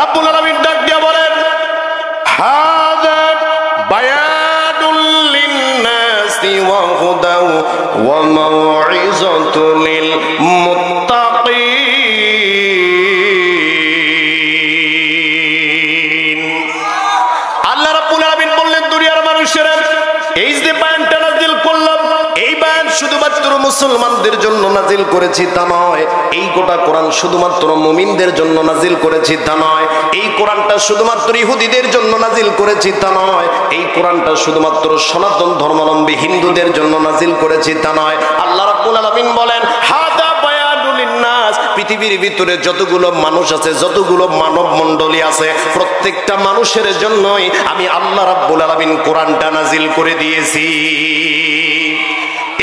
রাব্বুল আলামিন ডাক দিয়া বলেন হাযা বায়ানুল লিন্নাসি ওয়া হুদাও ওয়া মাউইযাতুল লিল মুত্তাকিন। আল্লাহ রাব্বুল আলামিন বললেন দুনিয়ার মানুষেরা এই যে বায়ানটা নাযিল করলাম এই বায়ান শুধুমাত্র মুসলমানদের জন্য নাযিল করেছি তা নয়, এই গোটা কোরআন শুধুমাত্র মুমিনদের জন্য নাযিল করেছি তা নয়, এই কোরআনটা শুধুমাত্র ইহুদিদের জন্য নাযিল করেছি তা নয়, এই কোরআনটা শুধুমাত্র সনাতন ধর্মাবলম্বী হিন্দুদের জন্য নাযিল করেছি তা নয়। আল্লাহ রাব্বুল আলামিন বলেন হাদা বায়ানুল লিন্নাস, পৃথিবীর ভিতরে যতগুলো মানুষ আছে, যতগুলো মানব মণ্ডলী আছে, প্রত্যেকটা মানুষের জন্যই আমি আল্লাহ রাব্বুল আলামিন কোরআনটা নাযিল করে দিয়েছি।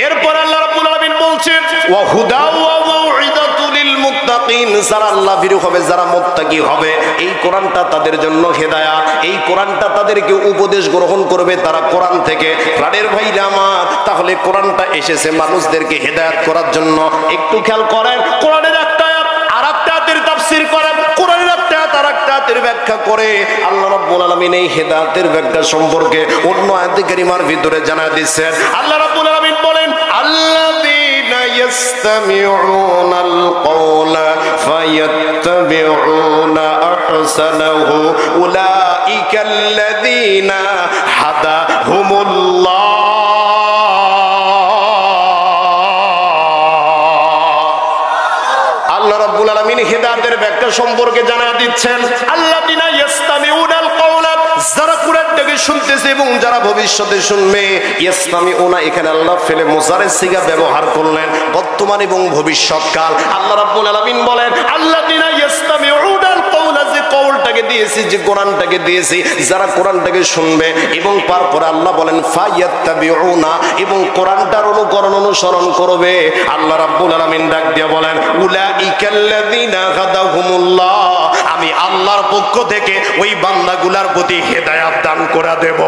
এরপর আল্লাহ রাব্বুল আলামিন বলছেন ওয়া হুদা ওয়া মাউইযাতুল লিল মুত্তাকিন, যারা আল্লাহ ভীরু হবে, যারা মুত্তাকি হবে, এই কোরআনটা তাদের জন্য হেদায়েত, এই কোরআনটা তাদেরকে উপদেশ গ্রহণ করবে তারা কোরআন থেকে। প্রাণের ভাইরা আমার, তাহলে কোরআনটা এসেছে মানুষদেরকে হেদায়েত করার জন্য। একটু খেয়াল করেন, কোরআনের একটা আয়াত আরেকটা আয়াতের তাফসীর করেন, কোরআনের একটা আয়াত আরেকটা আয়াতের ব্যাখ্যা করে। আল্লাহ রাব্বুল আলামিন এই হেদায়েতের ব্যাখ্যা সম্পর্কে অন্য আয়াতে কারিমার ভিতরে জানায় দিয়েছেন। আল্লাহ রাব্বুল আলামিন বলেন আল্লাযীনা ইয়াসতামিউনাল কওলা ফায়াত্তাবিউনা আহসানাহু উলাইকাল্লাযীনা হাদাহুমুল্লাহ। আল্লাহ রাব্বুল আলামিন হেদায়েতের ব্যাখ্যা সম্পর্কে জানায় দিচ্ছেন আল্লাযীনা ইয়াসতামিউনাল কওলা, যারা কোরআনটাকে শুনতেছে এবং যারা ভবিষ্যতে শুনবে। ইয়াসতামিউনা এখানে আল্লাহ ফেলে মুজারের সিগা ব্যবহার করলেন, বর্তমান এবং ভবিষ্যৎকাল। আল্লাহ রাব্বুল আলামিন বলেন আল্লাযীনা ইয়াসতামিউনাল কওলা, যে কওলটাকে দিয়েছি, যে কোরআনটাকে দিয়েছি, যারা কোরআনটাকে শুনবে এবং তারপরে আল্লাহ বলেন ফায়াত্তাবিউনা, এবং কোরআনটার অনুকরণ অনুসরণ করবে। আল্লাহ রাব্বুল আলামিন ডাক দিয়ে বলেন উলাইকাল্লাযীনা হাদাহুমুল্লাহ, আমি আল্লাহর পক্ষ থেকে ওই বান্দাগুলার প্রতি হেদায়েত দান করে দেব।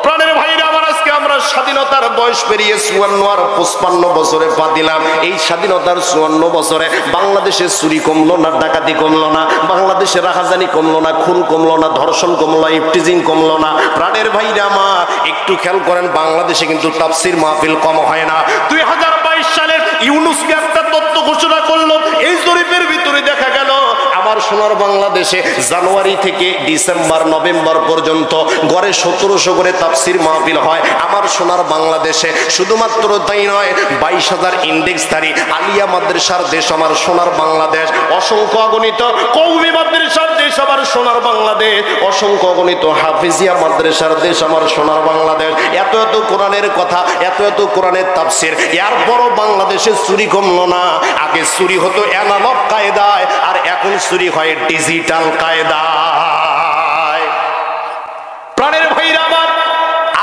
প্রাণের ভাইরা আমার, আজকে আমরা স্বাধীনতার বয়স পেরিয়ে 54 আর 55 বছরে পা দিলাম। এই স্বাধীনতার 54 বছরে বাংলাদেশে চুরি কমলো না, ডাকাতি কমলো না, বাংলাদেশে রাহাজানি কমলো না, খুন কমলো না, ধর্ষণ কমলো না, ইফটিজিং কমলো না। প্রাণের ভাইরা আমার, একটু খেয়াল করেন, বাংলাদেশে কিন্তু তাফসীর মাহফিল কম হয় না। 2022 সালের ইউনুসকে একটা তথ্য ঘোষণা করলো, এই জরিপের ভিতরে দেখা গেল আমার সোনার বাংলাদেশে জানুয়ারি থেকে ডিসেম্বর নভেম্বর পর্যন্ত গড়ে 1700 করে তাফসীর মাহফিল হয় আমার সোনার বাংলাদেশে। শুধুমাত্র তাই নয়, 22,000 ইন্ডেক্সধারী আলিয়া মাদ্রাসার দেশ আমার সোনার বাংলাদেশ, অসংখ্য অগণিত কওমি মাদ্রাসার দেশ আমার সোনার বাংলাদেশ, অসংখ্য অগণিত হাফিজিয়া মাদ্রাসার দেশ আমার সোনার বাংলাদেশ। এত এত কোরআনের কথা, এত এত কোরআনের তাফসীর, এরপরও বাংলাদেশে চুরি কমলো না। আগে চুরি হতো অ্যানালগ কায়দায়, আর এখন চুরি হয় ডিজিটাল কায়দায়। প্রাণের ভাইরা আমার,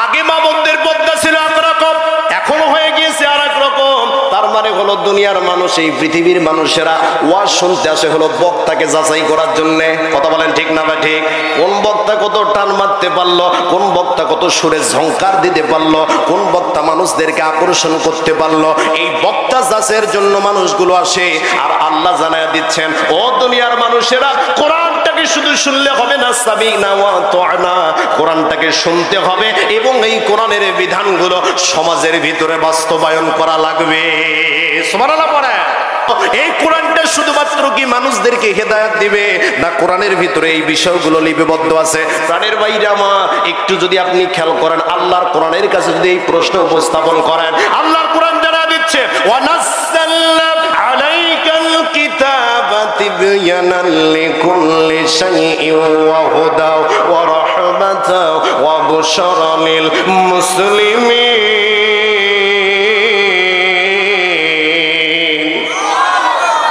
আগে মা বোনদের পর্দা ছিল একরকম, এখন হয়ে গিয়েছে আর এক রকম। তার মানে হলো দুনিয়ার মানুষ, এই পৃথিবীর মানুষেরা ওয়াজ শুনতে আসে হলো বক্তাকে যাচাই করার জন্য। কথা বলেন ঠিক না ভাই? ঠিক। কোন বক্তা কত টান মারতে পারলো, কোন বক্তা কত সুরে ঝংকার দিতে পারলো, কোন বক্তা মানুষদেরকে আকর্ষণ করতে পারলো, এই বক্তা যাচাইয়ের জন্য মানুষগুলো আসে। আর আল্লাহ জানায়া দিচ্ছেন ও দুনিয়ার মানুষেরা, কোরআনটাকে শুধু শুনলে হবে না, সামি'না ওয়া আতা'না, কোরআনটাকে শুনতে হবে এবং এই কোরআনের বিধানগুলো সমাজের ভিতরে বাস্তবায়ন করা লাগবে। সুবহানাল্লাহ পড়ে। এই কোরআনটা শুধুমাত্র কি মানুষদেরকে হেদায়েত দিবে না, কোরআনের ভিতরে এই বিষয়গুলো লিপিবদ্ধ আছে। প্রাণের বাইরে আমার, একটু যদি আপনি খেয়াল করেন, আল্লাহর কোরআনের কাছে যদি এই প্রশ্ন উপস্থাপন করেন, আল্লাহর কোরআন জানা দিচ্ছে ওয়া নাযালনা আলাইকাল কিতাবা তিবয়ানাল লিকুল্লি শাইইন ওয়া হুদা ওয়া রাহমাতাও ওয়া বুশরা লিল মুসলিমিন।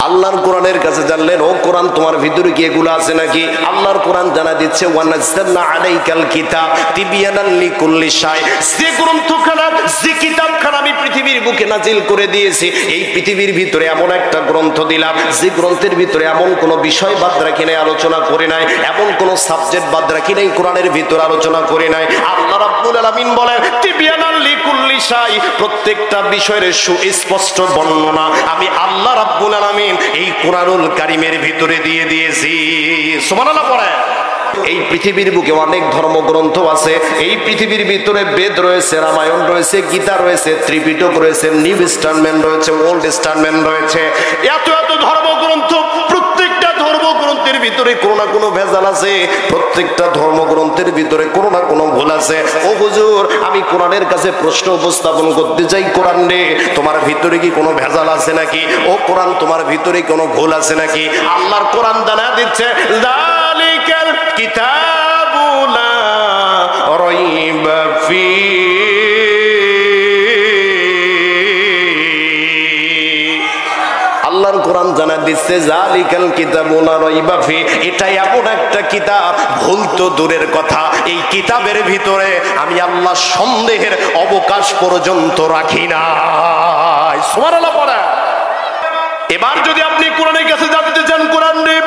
আল্লাহর কোরআনের কাছে জানলেন, ও কোরআন তোমার ভিতরে কি এগুলো আছে নাকি? আল্লাহর কোরআন জানা দিচ্ছে ওয়া নাযালনা আলাইকাল কিতাব তিবয়ানাল লিকুল্লি শাই, যে গ্রন্থখানা, যে কিতাবখানা আমি পৃথিবীর বুকে নাজিল করে দিয়েছি, এই পৃথিবীর ভিতরে এমন একটা গ্রন্থ দিলাম যে গ্রন্থের ভিতরে এমন কোনো বিষয় বাদ রাখি নাই, আলোচনা করে নাই, এমন কোনো সাবজেক্ট বাদ রাখি নাই, কোরআনের ভিতরে আলোচনা করে নাই। আল্লাহ রাব্বুল আলামিন বলেন তিবয়ানাল লিকুল্লি শাই, প্রত্যেকটা বিষয়ের সুস্পষ্ট বর্ণনা আমি আল্লাহ রাব্বুল আলামিন এই কোরআনুল কারীমের ভিতরে দিয়ে দিয়েছি। সুবহানাল্লাহ পড়ে। এই পৃথিবীর বুকে অনেক ধর্মগ্রন্থ আছে। এই পৃথিবীর ভিতরে বেদ রয়েছে, রামায়ণ রয়েছে, গীতা রয়েছে, ত্রিপিটক রয়েছে, নিউ টেস্টামেন্ট রয়েছে, ওল্ড টেস্টামেন্ট রয়েছে। এত এত ধর্মগ্রন্থ, প্রত্যেকটা ধর্মগ্রন্থের ভিতরে কোনো না কোনো ভেজাল আছে, প্রত্যেকটা ধর্মগ্রন্থের ভিতরে কোনো না কোনো ভুল আছে। ও হুজুর, আমি কোরআনের কাছে প্রশ্ন উপস্থাপন করতে চাই, কোরআন রে তোমার ভিতরে কি কোনো ভেজাল আছে নাকি? ও কোরআন, তোমার ভিতরে কোনো ভুল আছে নাকি? আল্লাহর কোরআন জানা দিচ্ছে, যালিকাল কিতাবু লা রাইবা ফীহি। আল্লাহর কোরআন জানা দিচ্ছে, যালিকাল কিতাবু লা রাইবা ফীহি, এটা এমন একটা কিতাব, ভুল তো দূরের কথা, এই কিতাবের ভিতরে আমি আল্লাহ সন্দেহের অবকাশ পর্যন্ত রাখি না। সুবহানাল্লাহ পড়া। এবার যদি আপনি কোরআনের কাছে জানতে চান, কোরআন রে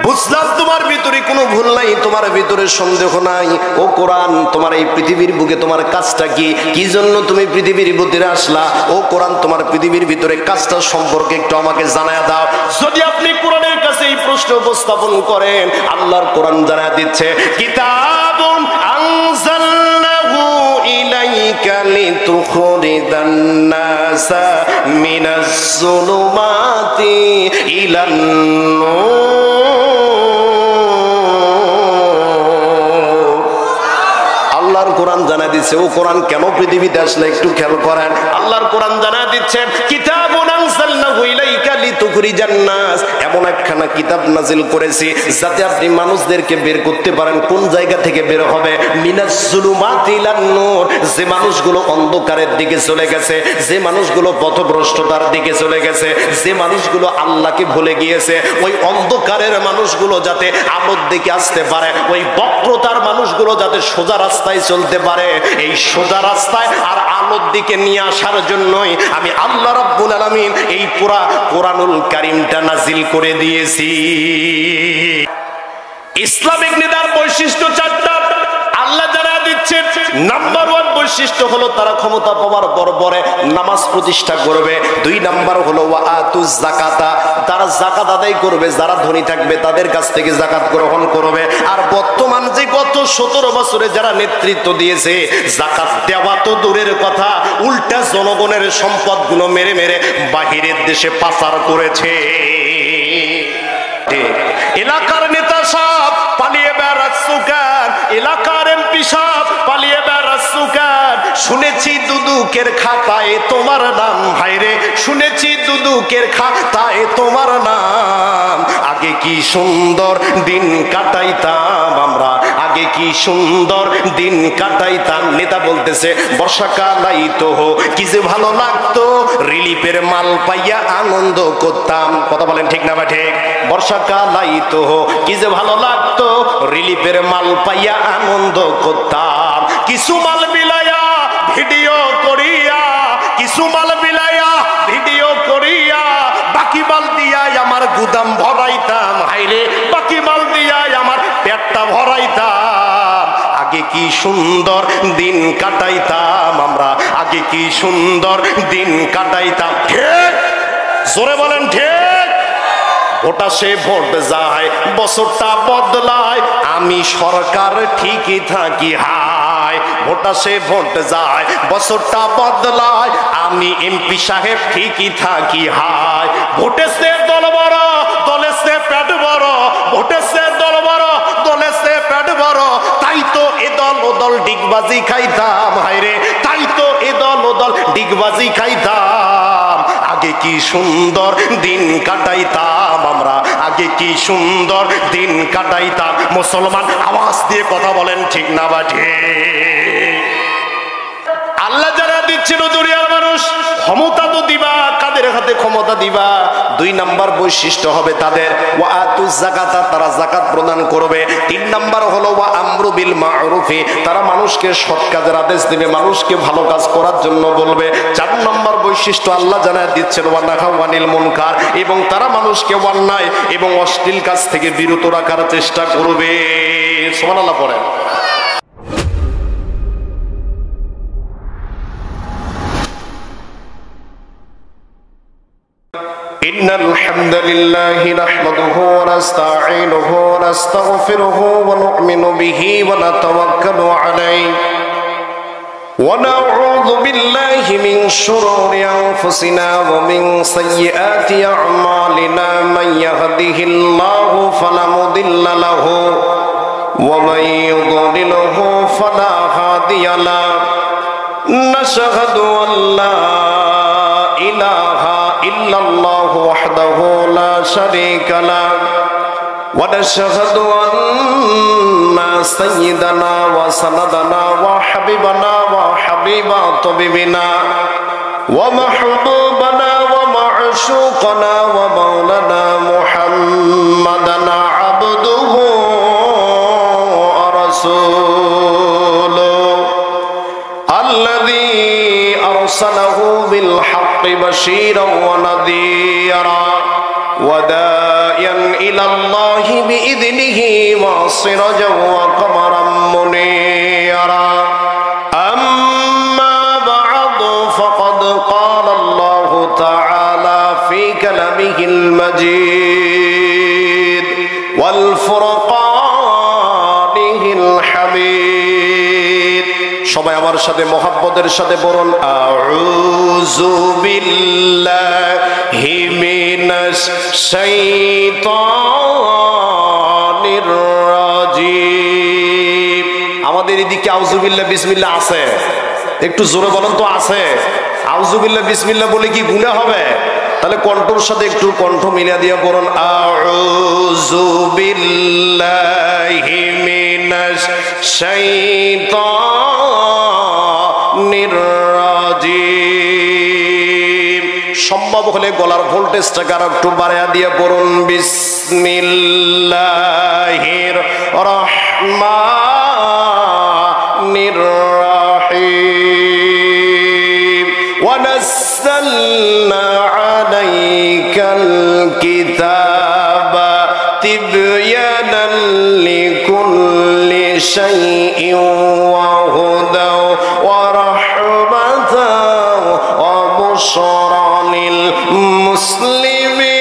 বুঝলাম তোমার ভিতরে কোনো ভুল নাই, তোমার ভিতরে সন্দেহ নাই, ও কোরআন তোমার এই পৃথিবীর বুকে তোমার কাজটা কি, কি জন্য তুমি পৃথিবীর ভিতরে আসলা? ও কোরআন, তোমার পৃথিবীর ভিতরে কাজটা সম্পর্কে একটু আমাকে জানায় দাও। যদি আপনি কোরআনের কাছে এই প্রশ্ন উপস্থাপন করেন, আল্লাহর কোরআন জানায় দিচ্ছে, কিতাবুন আনজালনাহু ইলাইকা লিতুখরিজান নাসা মিনাজ যুলুমাতি ইলান নূর। আল্লাহর কোরআন জানা দিচ্ছে, ও কোরআন কেন পৃথিবীতে আসলে একটু খেয়াল করেন। আল্লাহর কোরআন জানা দিচ্ছে, কিতাবুন আনজালনাহু ইলাইকা লিতুখরিজান নাস, এমন একখানা কিতাব নাজিল করেছি যাতে আপনি মানুষদেরকে বের করতে পারেন। কোন জায়গা থেকে বের হবে? মিনাজ যুলুমাতি ইলান নূর, যে মানুষগুলো অন্ধকারের দিকে চলে গেছে, যে মানুষগুলো পথভ্রষ্টতার দিকে চলে গেছে, যে মানুষগুলো আল্লাহকে ভুলে গিয়েছে, ওই অন্ধকারের মানুষগুলো যাতে আলোর দিকে আসতে পারে, ওই বক্রতার মানুষগুলো যাতে সোজা রাস্তায় চলতে পারে, এই সোজা রাস্তায় আর আলোর দিকে নিয়ে আসার জন্যই আমি আল্লাহ রাব্বুল আলামিন এই পুরা কোরআনুল কারীমটা নাজিল করে দিয়েছি। ইসলামিক নেতার বৈশিষ্ট্য চারটা আল্লাহ জানা দিচ্ছে। নাম্বার 1 বৈশিষ্ট্য হলো তারা ক্ষমতা পাওয়ার পরে নামাজ প্রতিষ্ঠা করবে। 2 নাম্বার হলো ওয়াতুজ যাকাতা, তারা যাকাত আদায় করবে, যারা ধনী থাকবে তাদের কাছ থেকে যাকাত গ্রহণ করবে। আর বর্তমান যে গত 17 বছরে যারা নেতৃত্ব দিয়েছে, যাকাত দেওয়া তো দূরের কথা, উল্টা জনগণের সম্পদগুলো মেরে মেরে বাহিরের দেশে পাচার করেছে। এলাকার নেতা সব পালিয়ে বেড়াচ্ছে কেন? এলাকার এমপি সব পালিয়ে বেড়াচ্ছে কেন? শুনেছি দুদুকের খাতায় তোমার নাম, ভাইরে শুনেছি দুদুকের খাতায় তোমার নাম। আগে কি সুন্দর দিন কাটাইতাম আমরা, আগে কি সুন্দর দিন কাটাইতাম। নেতা বলতেছে, বর্ষাকাল আইতো কি যে ভালো লাগতো, রিলিফের মাল পাইয়া আনন্দ করতাম। কথা বলেন ঠিক না বা ঠিক? বর্ষাকাল আইতো কি যে ভালো লাগতো, রিলিফের মাল পাইয়া আনন্দ করতাম। কিছু মাল বিলাইয়া ভিডিও করিয়া, কিছু মাল বিলাইয়া ভিডিও করিয়া, বাকি মাল দিয়া আমার গুদাম ভরাইতাম, হাইরে বাকি মাল দিয়া আমার পেটটা ভরাইতাম। আগে কি সুন্দর দিন কাটাইতাম আমরা, আগে কি সুন্দর দিন কাটাইতাম। ঠিক জোরে বলেন ঠিক। ভোটা সে ভোট যায়, বছরটা বদলায়, আমি সরকার ঠিকই থাকি হায়। ভোটা সে ভোট যায়, বছরটা বদলায়, আমি এমপি সাহেব ঠিকই থাকি হায়। ভোটে সে দল বড়, দলে সে পেট বড়, ভোটে সে দল বড়, দলে সে পেট বড়, তাই তো এ দল ও দল ডিগবাজি খাইতাম, হায়রে তাই তো এ দল ও দল ডিগবাজি খাইতাম। আগে কি সুন্দর দিন কাটাইতাম আমরা, আগে কি সুন্দর দিন কাটাইতাম। মুসলমান আওয়াজ দিয়ে কথা বলেন ঠিক না বা ঠিক? আল্লাহ যারা দিচ্ছেন দুনিয়ার মানুষ, ক্ষমতা তো দিবা, কাদের হাতে ক্ষমতা দিবা? 2 নাম্বার বৈশিষ্ট্য হবে তাদের ওয়াতুজ যাকাতা, তারা যাকাত প্রদান করবে। 3 নাম্বার হলো ওয়া আমরু বিল মা'রুফি, তারা মানুষকে সৎ কাজের আদেশ দিবে, মানুষকে ভালো কাজ করার জন্য বলবে। 4 নাম্বার বৈশিষ্ট্য আল্লাহ জানায় দিচ্ছেন ওয়া নাহাউ আনিল মুনকার, এবং তারা মানুষকে অন্যায় এবং অশ্লীল কাজ থেকে বিরত রাখার চেষ্টা করবে। সুবহানাল্লাহ পড়েন। إن الحمد لله نحمده ونستعينه ونستغفره ونؤمن به ونتوكل عليه ونعوذ بالله من شرور أنفسنا ومن سيئات أعمالنا من يهده الله فلا مضل له ومن يضلله فلا هادي له نشهد أن لا إله إلا الله وحده لا شريك له ونشهد أن سيدنا وسندنا وحبيبنا وحبيب طبيبنا ومحبوبنا ومعشوقنا ومولانا محمدا عبده ورسوله الذي أرسله بالحق بشيرا ونذيرا وداعيا إلى الله بإذنه وسراجا وقمرا منيرا أما بعد فقد قال الله تعالى في كلامه المجيد والفرقانه الحميد সবাই আমার সাথে মোহাব্বতের সাথে বলুন আউযু বিল্লাহি মিনাশ শাইতানির রাজিম। আমাদের এদিকে আউযু বিল্লাহ বিসমিল্লাহ আছে? একটু জোরে বলেন তো আছে? আউযু বিল্লাহ বিসমিল্লাহ বলে কি গুনাহ হবে? তাহলে কণ্ঠর সাথে একটু কণ্ঠ মিলিয়ে দিয়ে বলুন আউযু বিল্লাহি মিনাশ শাইতানির রাজিম। সম্ভব হলে গলার ভোল্টেজটাকে আর একটু বাড়াইয়া দিয়ে পড়ুন বিসমিল্লাহির রহমানির রহিম ওয়া নাযালনা আলাইকাল কিতাবা তিবয়ানান লিকুল্লি শাইইন ওয়া হুদাও ওয়া রাহমাতাও ওয়া বুশরা লিল মুসলিমিন।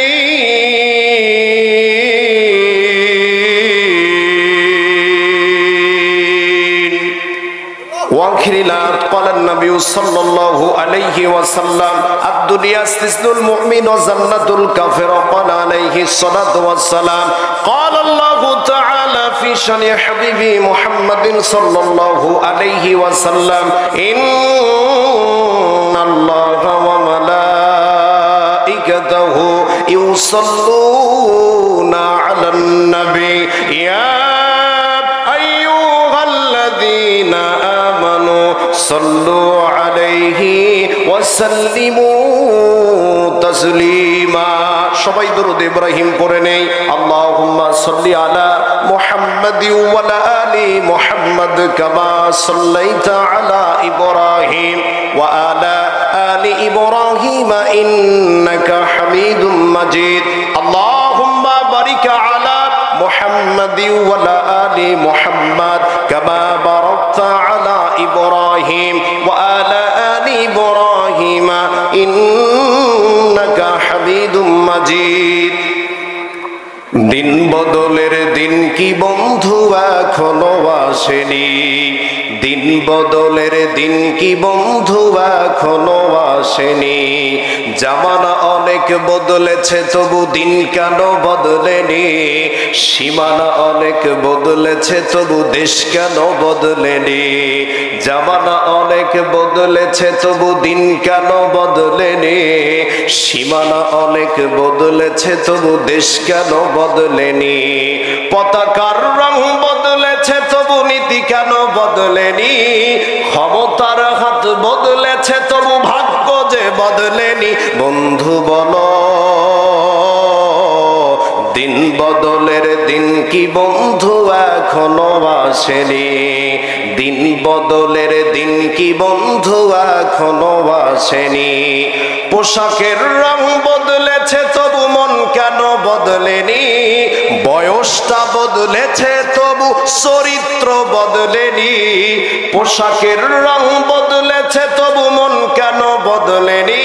قال النبي صلى الله عليه وسلم الدنيا سجن المؤمن وجنة الكافر قال عليه الصلاة والسلام قال الله تعالى في شأن حبيبي محمد صلى الله عليه وسلم إن الله وملائكته يصلون على النبي يا أيها الذين آمنوا صلوا عليه وسلموا تسليما সবাই দরুদ ইব্রাহিম পড়ে নেই আল্লাহুম্মা সাল্লি আলা মুহাম্মাদ ওয়া আলা আলি মুহাম্মাদ কামা সাল্লাইতা আলা ইব্রাহিম ওয়া আলা আলি ইব্রাহিম ইন্নাকা হামিদুম মাজিদ আল্লাহুম্মা বারিক আলা মুহাম্মাদ ওয়া আলা আলি মুহাম্মাদ কামা বারাকতা আলা ইব্রাহিম ওয়া আলা আলি ইব্রাহিম ইন্নাকা হামিদুম মাজিদ। দিন বদলের দিন কি বন্ধু এখনো আসেনি? দিন বদলের দিন কি বন্ধু এখনো আসেনি? জামানা অনেক বদলেছে তবু দিন কেন বদলেনি? সীমানা অনেক বদলেছে তবু দেশ কেন বদলেনি? জামানা অনেক বদলেছে তবু দিন কেন বদলেনি? সীমানা অনেক বদলেছে তবু দেশ কেন বদলেনি? পতাকার রং বদলেছে তবু নীতি কেন বদলেনি? ক্ষমতার হাত বদলেছে তবু ভাগ্য যে বদলেনি। বন্ধু বলো দিন বদলের দিন কি বন্ধু এখনো আসেনি? দিন বদলের দিন কি বন্ধু এখনো আসেনি? পোশাকের রং বদলেছে তবু মন কেন বদলেনি? বয়স বয়সটা বদলেছে তবু চরিত্র বদলেনি, পোশাকের রং বদলেছে তবু মন কেন বদলেনি,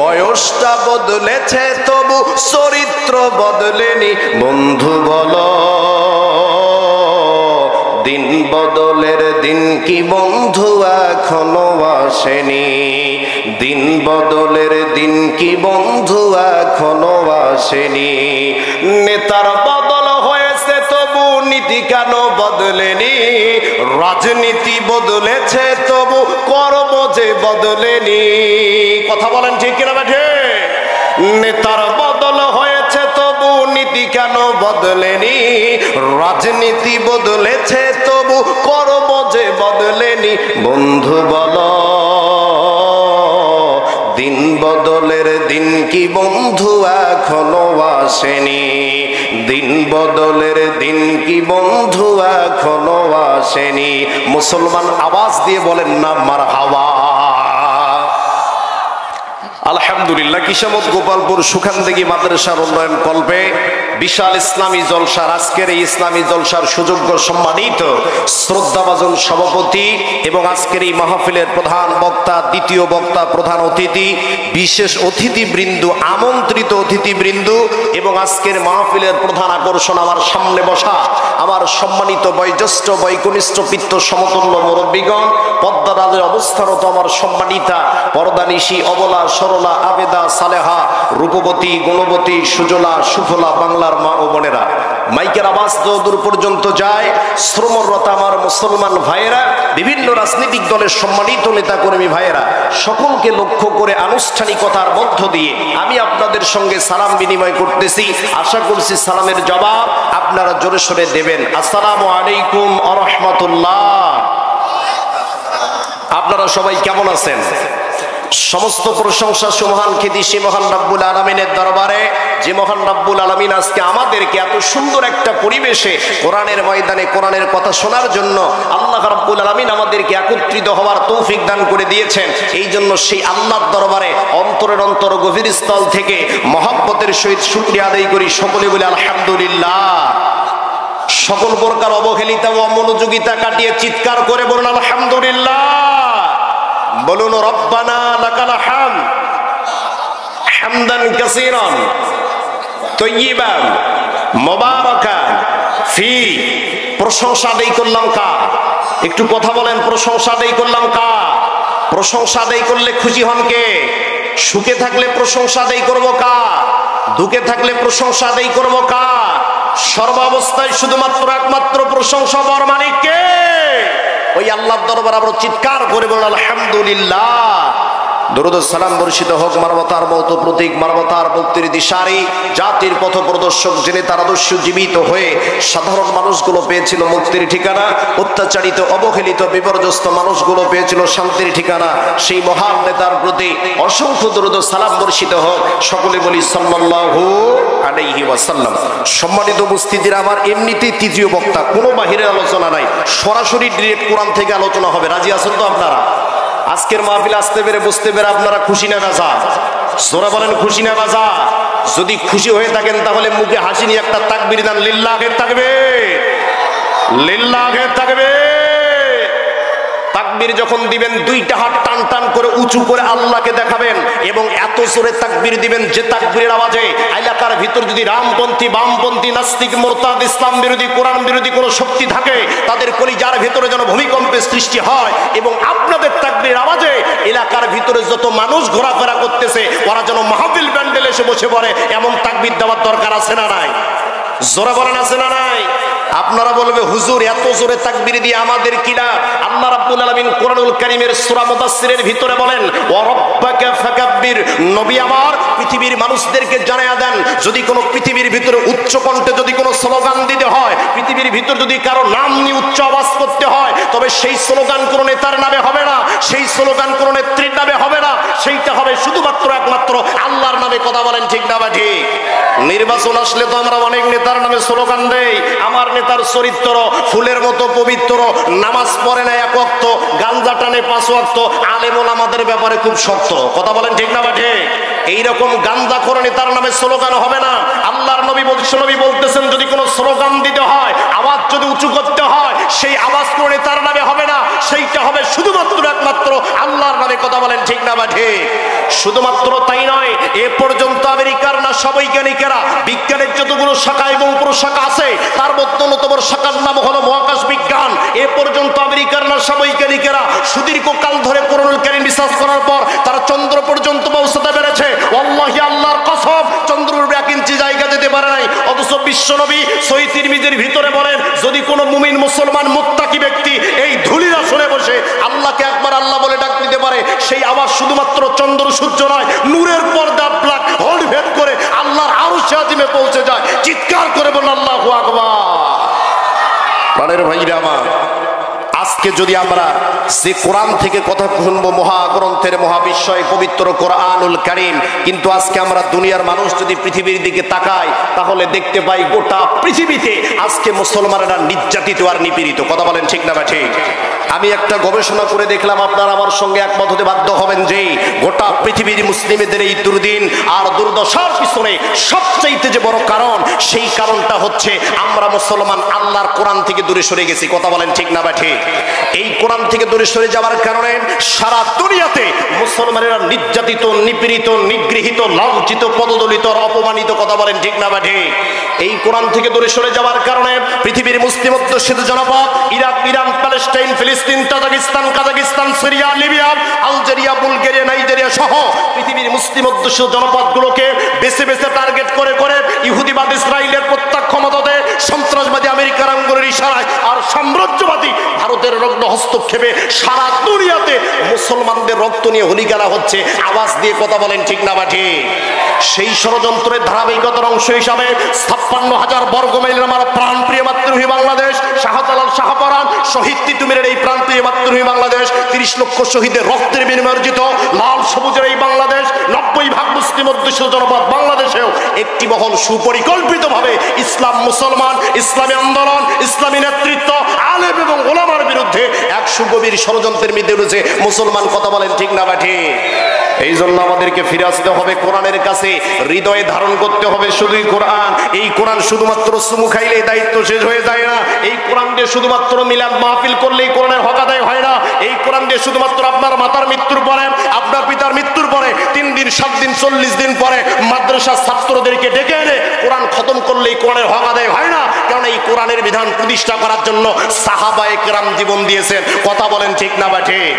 বয়সটা বদলেছে তবু চরিত্র বদলেনি। বন্ধু বলো দিন বদলের দিন কি বন্ধু এখনো আসেনি, দিন বদলের দিন কি বন্ধু এখনো আসেনি। নেতার বদল হয়েছে তবু নীতি কেন বদলেনি, রাজনীতি বদলেছে তবু কর্ম যে বদলেনি। কথা বলেন ঠিক কিনা বেঠে? নেতার বদল হয়েছে তবু নীতি কেন বদলেনি, রাজনীতি বদলেছে তবু কর্ম যে বদলেনি। বন্ধু বলো দিন বদলের দিন কি বন্ধু এখনো আসেনি, দিন বদলের দিন কি বন্ধু এখনো আসেনি। মুসলমান আওয়াজ দিয়ে বলেন না মারহাবা। আলহামদুলিল্লাহ। কিশামত গোপালপুর সুখানদেগী মাদ্রাসার উন্নয়ন কল্পে বিশাল ইসলামী জলসার আজকের এই ইসলামী জলসার সুযোগ্য সম্মানিত শ্রদ্ধাভাজন সভাপতি এবং আজকের এই মাহফিলের প্রধান বক্তা, দ্বিতীয় বক্তা, প্রধান অতিথি, বিশেষ অতিথিবৃন্দ, আমন্ত্রিত অতিথিবৃন্দ এবং আজকের মাহফিলের প্রধান আকর্ষণ আমার সামনে বসা আমার সম্মানিত বয়োজ্যেষ্ঠ বৈকনিষ্ঠ পিত্ত সমতুল্য মুরব্বীগণ, পদ্মারাজের অবস্থানরত আমার সম্মানিতা পর্দানিশী অবলা সরলা আবেদা সালেহা রূপবতী গুণবতী সুজলা সুফলা বাংলার মা ও বোনেরা, মাইকের আওয়াজ দূর পর্যন্ত যায়। শ্রমরত আমার মুসলমান ভাইয়েরা, বিভিন্ন রাজনৈতিক দলের সম্মানিত নেতা কর্মী ভাইয়েরা, সকলকে লক্ষ্য করে আনুষ্ঠানিকতার মধ্য দিয়ে আমি আপনাদের সঙ্গে সালাম বিনিময় করতেছি। আশা করছি সালামের জবাব আপনারা জোরে সোরে দেবেন। আসসালামু আলাইকুম ওয়া রাহমাতুল্লাহ। আপনারা সবাই কেমন আছেন? সমস্ত প্রশংসা সুমহান খ্যাতি সে মহান রব্বুল আলামিনের দরবারে, যে মহান রব্বুল আলামিন আজকে আমাদেরকে এত সুন্দর একটা পরিবেশে কোরআনের ময়দানে কোরআনের কথা শোনার জন্য আল্লাহ রব্বুল আলামিন আমাদেরকে একত্রিত হওয়ার তৌফিক দান করে দিয়েছেন। এই জন্য সেই আল্লাহর দরবারে অন্তরের অন্তর গভীর স্থল থেকে মহব্বতের সহিত শুকরিয়া আদায় করি। সকলে বলে আলহামদুলিল্লাহ। সকল প্রকার অবহেলিতা ও অমনোযোগিতা কাটিয়ে চিৎকার করে বলুন আলহামদুলিল্লাহ। বলুন রব্বানা লাকাল হামদ হামদান কাসীরান তাইয়িবান মুবারাকান ফি। প্রশংসা আদায় করলাম কার? একটু কথা বলেন। প্রশংসা আদায় করলাম কার? প্রশংসা আদায় করলে খুশি হন কে? সুখে থাকলে প্রশংসা আদায় করব কার? দুঃখে থাকলে প্রশংসা আদায় করব কার? সর্বাবস্থায় শুধুমাত্র একমাত্র প্রশংসা বর মালিক কে? ওই আল্লাহর দরবারে আমরা চিৎকার করে বলুন আলহামদুলিল্লাহ। দরুদ ও সালাম বর্ষিত হোক মানবতার মতো প্রতীক, মানবতার মুক্তির দিশারি, জাতির পথ প্রদর্শক, জেনে তার আদর্শ জীবিত হয়ে সাধারণ মানুষগুলো পেয়েছিল মুক্তির ঠিকানা, অত্যাচারিত অবহেলিত বিপর্যস্ত মানুষগুলো পেয়েছিল শান্তির ঠিকানা। সেই মহান নেতার প্রতি অসংখ্য দরুদ ও সালাম বর্ষিত হোক। সকলে বলি সাল্লাল্লাহু আলাইহি ওয়াসাল্লাম। সম্মানিত উপস্থিতিরা, আমার এমনিতেই তৃতীয় বক্তা, কোনো বাহিরের আলোচনা নাই, সরাসরি ডিরেক্ট কোরআন থেকে আলোচনা হবে। রাজি আছেন তো আপনারা? আজকের মাহফিল আসতে পেরে বুঝতে পেরে আপনারা খুশি না বেজা? জোরে বলেন খুশি না বেজা? যদি খুশি হয়ে থাকেন তাহলে মুখে হাসি নিয়ে একটা তাকবীর দেন। লিল্লাহে তাকবীর, লিল্লাহে তাকবীর। তাকবীর যখন দিবেন দুইটা হাত টান টান করে উঁচু করে আল্লাহকে দেখাবেন এবং এত জোরে তাকবীর দিবেন যে তাকবীরের আওয়াজে এলাকার ভিতর যদি রামপন্থী, বামপন্থী, নাস্তিক, মোরতাদ, ইসলাম বিরোধী, কোরআন বিরোধী কোনো শক্তি থাকে, তাদের কলিজার ভিতরে যেন ভূমিকম্পের সৃষ্টি হয় এবং আপনাদের তাকবীরের আওয়াজে এলাকার ভিতরে যত মানুষ ঘোরাফেরা করতেছে ওরা যেন মাহফিল প্যান্ডেলে এসে বসে পড়ে, এমন তাকবীর দেওয়ার দরকার আছে না নাই? জোরে বলেন আছে না নাই? আপনারা বলবে হুজুর এত জোরে তাকবীর দিয়ে আমাদের কি লাভ? আল্লাহ রাব্বুল আলামিন কোরআনুল কারীমের সূরা মুদাসসিরের ভিতরে বলেন ওয়া রাব্বাকা ফাকাব্বির। নবী আমার পৃথিবীর মানুষদেরকে জানায়া দেন, যদি কোনো পৃথিবীর ভিতরে উচ্চ কণ্ঠে যদি কোনো স্লোগান দিতে হয়, পৃথিবীর ভিতর যদি কারো নাম নিয়ে উচ্চ আওয়াজ করতে হয়, তবে সেই স্লোগান কোনো নেতার নামে হবে না, সেই স্লোগান কোনো নেত্রীর নামে হবে না, সেইটা হবে শুধুমাত্র একমাত্র আল্লাহর নামে। কথা বলেন ঠিক না বা ঠিক? নির্বাচন আসলে তো আমরা অনেক নেতার নামে স্লোগান দেই। আমার নেতার চরিত্র ফুলের মতো পবিত্র, নামাজ পড়ে না এক ওয়াক্ত, গাঞ্জা টানে 5 ওয়াক্ত, আলেম ওলামাদের ব্যাপারে খুব শক্ত। কথা বলেন ঠিক না বা ঠিক? এইরকম গাঞ্জা করে নেতার নামে স্লোগান হবে না। আল্লাহর নবী বলতেছেন যদি কোনো স্লোগান করতে হয়, সেই আওয়াজ করে তার নামে হবে না, সেইটা হবে শুধুমাত্র একমাত্র আল্লাহর নামে। কথা বলেন ঠিক না বা ঠিক? শুধুমাত্র তাই নয়, এ পর্যন্ত আমেরিকার না সবৈজ্ঞানিকেরা বিজ্ঞানের যতগুলো শাখা এবং উপশাখা আছে তার মধ্যে অন্যতম শাখার নাম হলো মহাকাশ বিজ্ঞান। এ পর্যন্ত আমেরিকার না সবৈজ্ঞানিকেরা সুদীর্ঘকাল ধরে কোরআনুল কারীম রিসার্চ করার পর তারা চন্দ্র পর্যন্ত পৌঁছতে পেরেছে। ওয়াল্লাহি আল্লাহর কসম, চন্দ্রের 1 ইঞ্চি জায়গা যেতে পারে নাই। অথচ বিশ্বনবী সহিহ তিরমিজির ভিতরে বলেন, যদি কোনো মুমিন মুসলমান মুত্তাকি ব্যক্তি এই ধুলির আসনে বসে আল্লাহকে একবার আল্লাহ বলে ডাক দিতে পারে, সেই আওয়াজ শুধুমাত্র চন্দ্র সূর্য নয়, নূরের পর্দা ব্ল্যাক হোল ভেদ করে আল্লাহর আরশে আজিমে পৌঁছে যায়। চিৎকার করে বলুন আল্লাহু আকবার। প্রাণের ভাইরা আমার, আজকে যদি আমরা যে কোরআন থেকে কথা শুনবো, মহাগ্রন্থের মহাবিশ্বয় পবিত্র কোরআনুল কারীম, কিন্তু আজকে আমরা দুনিয়ার মানুষ যদি পৃথিবীর দিকে তাকায় তাহলে দেখতে পাই গোটা পৃথিবীতে আজকে মুসলমানেরা নির্যাতিত আর নিপীড়িত। কথা বলেন ঠিক না বা ঠিক? আমি একটা গবেষণা করে দেখলাম, আপনারা আমার সঙ্গে একমত হতে বাধ্য হবেন যে গোটা পৃথিবীর মুসলিমদের এই দুর্দিন আর দুর্দশার পিছনে সবচাইতে যে বড় কারণ, সেই কারণটা হচ্ছে আমরা মুসলমান আল্লাহর কোরআন থেকে দূরে সরে গেছি। কথা বলেন ঠিক না বা ঠিক? এই কোরআন থেকে দূরে সরে যাওয়ার কারণে সারা দুনিয়াতে মুসলমানেরা নির্যাতিত, নিপীড়িত, নিগৃহীত, লাঞ্ছিত, পদদলিত, অপমানিত। কথা বলেন ঠিক না বা ঠিক? এই কোরআন থেকে দূরে সরে যাওয়ার কারণে পৃথিবীর মুসলিম অধ্যুষিত জনপদ ইরাক, ইরান, প্যালেস্টাইন, ফিলিস্তিন, Tajikistan, Kazakhstan, Syria, Libya, Algeria, Bulgaria, Nigeria সহ পৃথিবীর মুসলিম অধ্যুষিত জনপদগুলোকে বেছে বেছে টার্গেট করে করে ইহুদিবাদ ইসরায়েলের প্রত্যক্ষ মদদে, সন্ত্রাসবাদী আমেরিকার আঙ্গুলের ইশারায় আর সাম্রাজ্যবাদী ভারতের রগ্ন হস্তক্ষেপে সারা দুনিয়াতে মুসলমানদের রক্ত নিয়ে হোলি খেলা হচ্ছে। আওয়াজ দিয়ে কথা বলেন ঠিক না বা ঠিক? সেই ষড়যন্ত্রের ধারাবাহিকতার অংশ হিসাবে 56,000 বর্গমাইলের আমার প্রাণপ্রিয় মাতৃভূমি বাংলাদেশ, শাহজালাল শাহপরান শহীদ তিতুমিরের এই প্রাণপ্রিয় মাতৃভূমি বাংলাদেশ, 30 লক্ষ শহীদের রক্তের বিনিময়ে অর্জিত লাল সবুজের এই বাংলাদেশ, 90% মুসলিম অধ্যুষিত জনপদ বাংলাদেশেও একটি মহল সুপরিকল্পিতভাবে ইসলাম, মুসলমান, ইসলামী আন্দোলন, ইসলামী নেতৃত্ব, আলেম এবং ওলামার বিরুদ্ধে এক সুগভীর ষড়যন্ত্রের মধ্যে রয়েছে মুসলমান। কথা বলেন ঠিক না বা ঠিক? এই জন্য আমাদেরকে ফিরে আসতে হবে কোরআনের কাছে, হৃদয়ে ধারণ করতে হবে শুধুই কোরআন। এই কোরআন শুধুমাত্র চুমু খাইলেই দায়িত্ব শেষ হয়ে যায় না। এই কোরআন দিয়ে শুধুমাত্র মিলাদ মাহফিল করলেই কোরআনের হক আদায় হয় না। এই কোরআন দিয়ে শুধুমাত্র আপনার মাতার মৃত্যুর পরে, আপনার পিতার মৃত্যুর পরে 3 দিন, 7 দিন, 40 দিন পরে মাদ্রাসার ছাত্রদেরকে ডেকে এনে কোরআন খতম করলেই কোরআনের হক আদায় হয় না। কারণ এই কোরআনের বিধান প্রতিষ্ঠা করার জন্য সাহাবায়ে কেরাম জীবন দিয়েছেন। কথা বলেন ঠিক না বা ঠিক?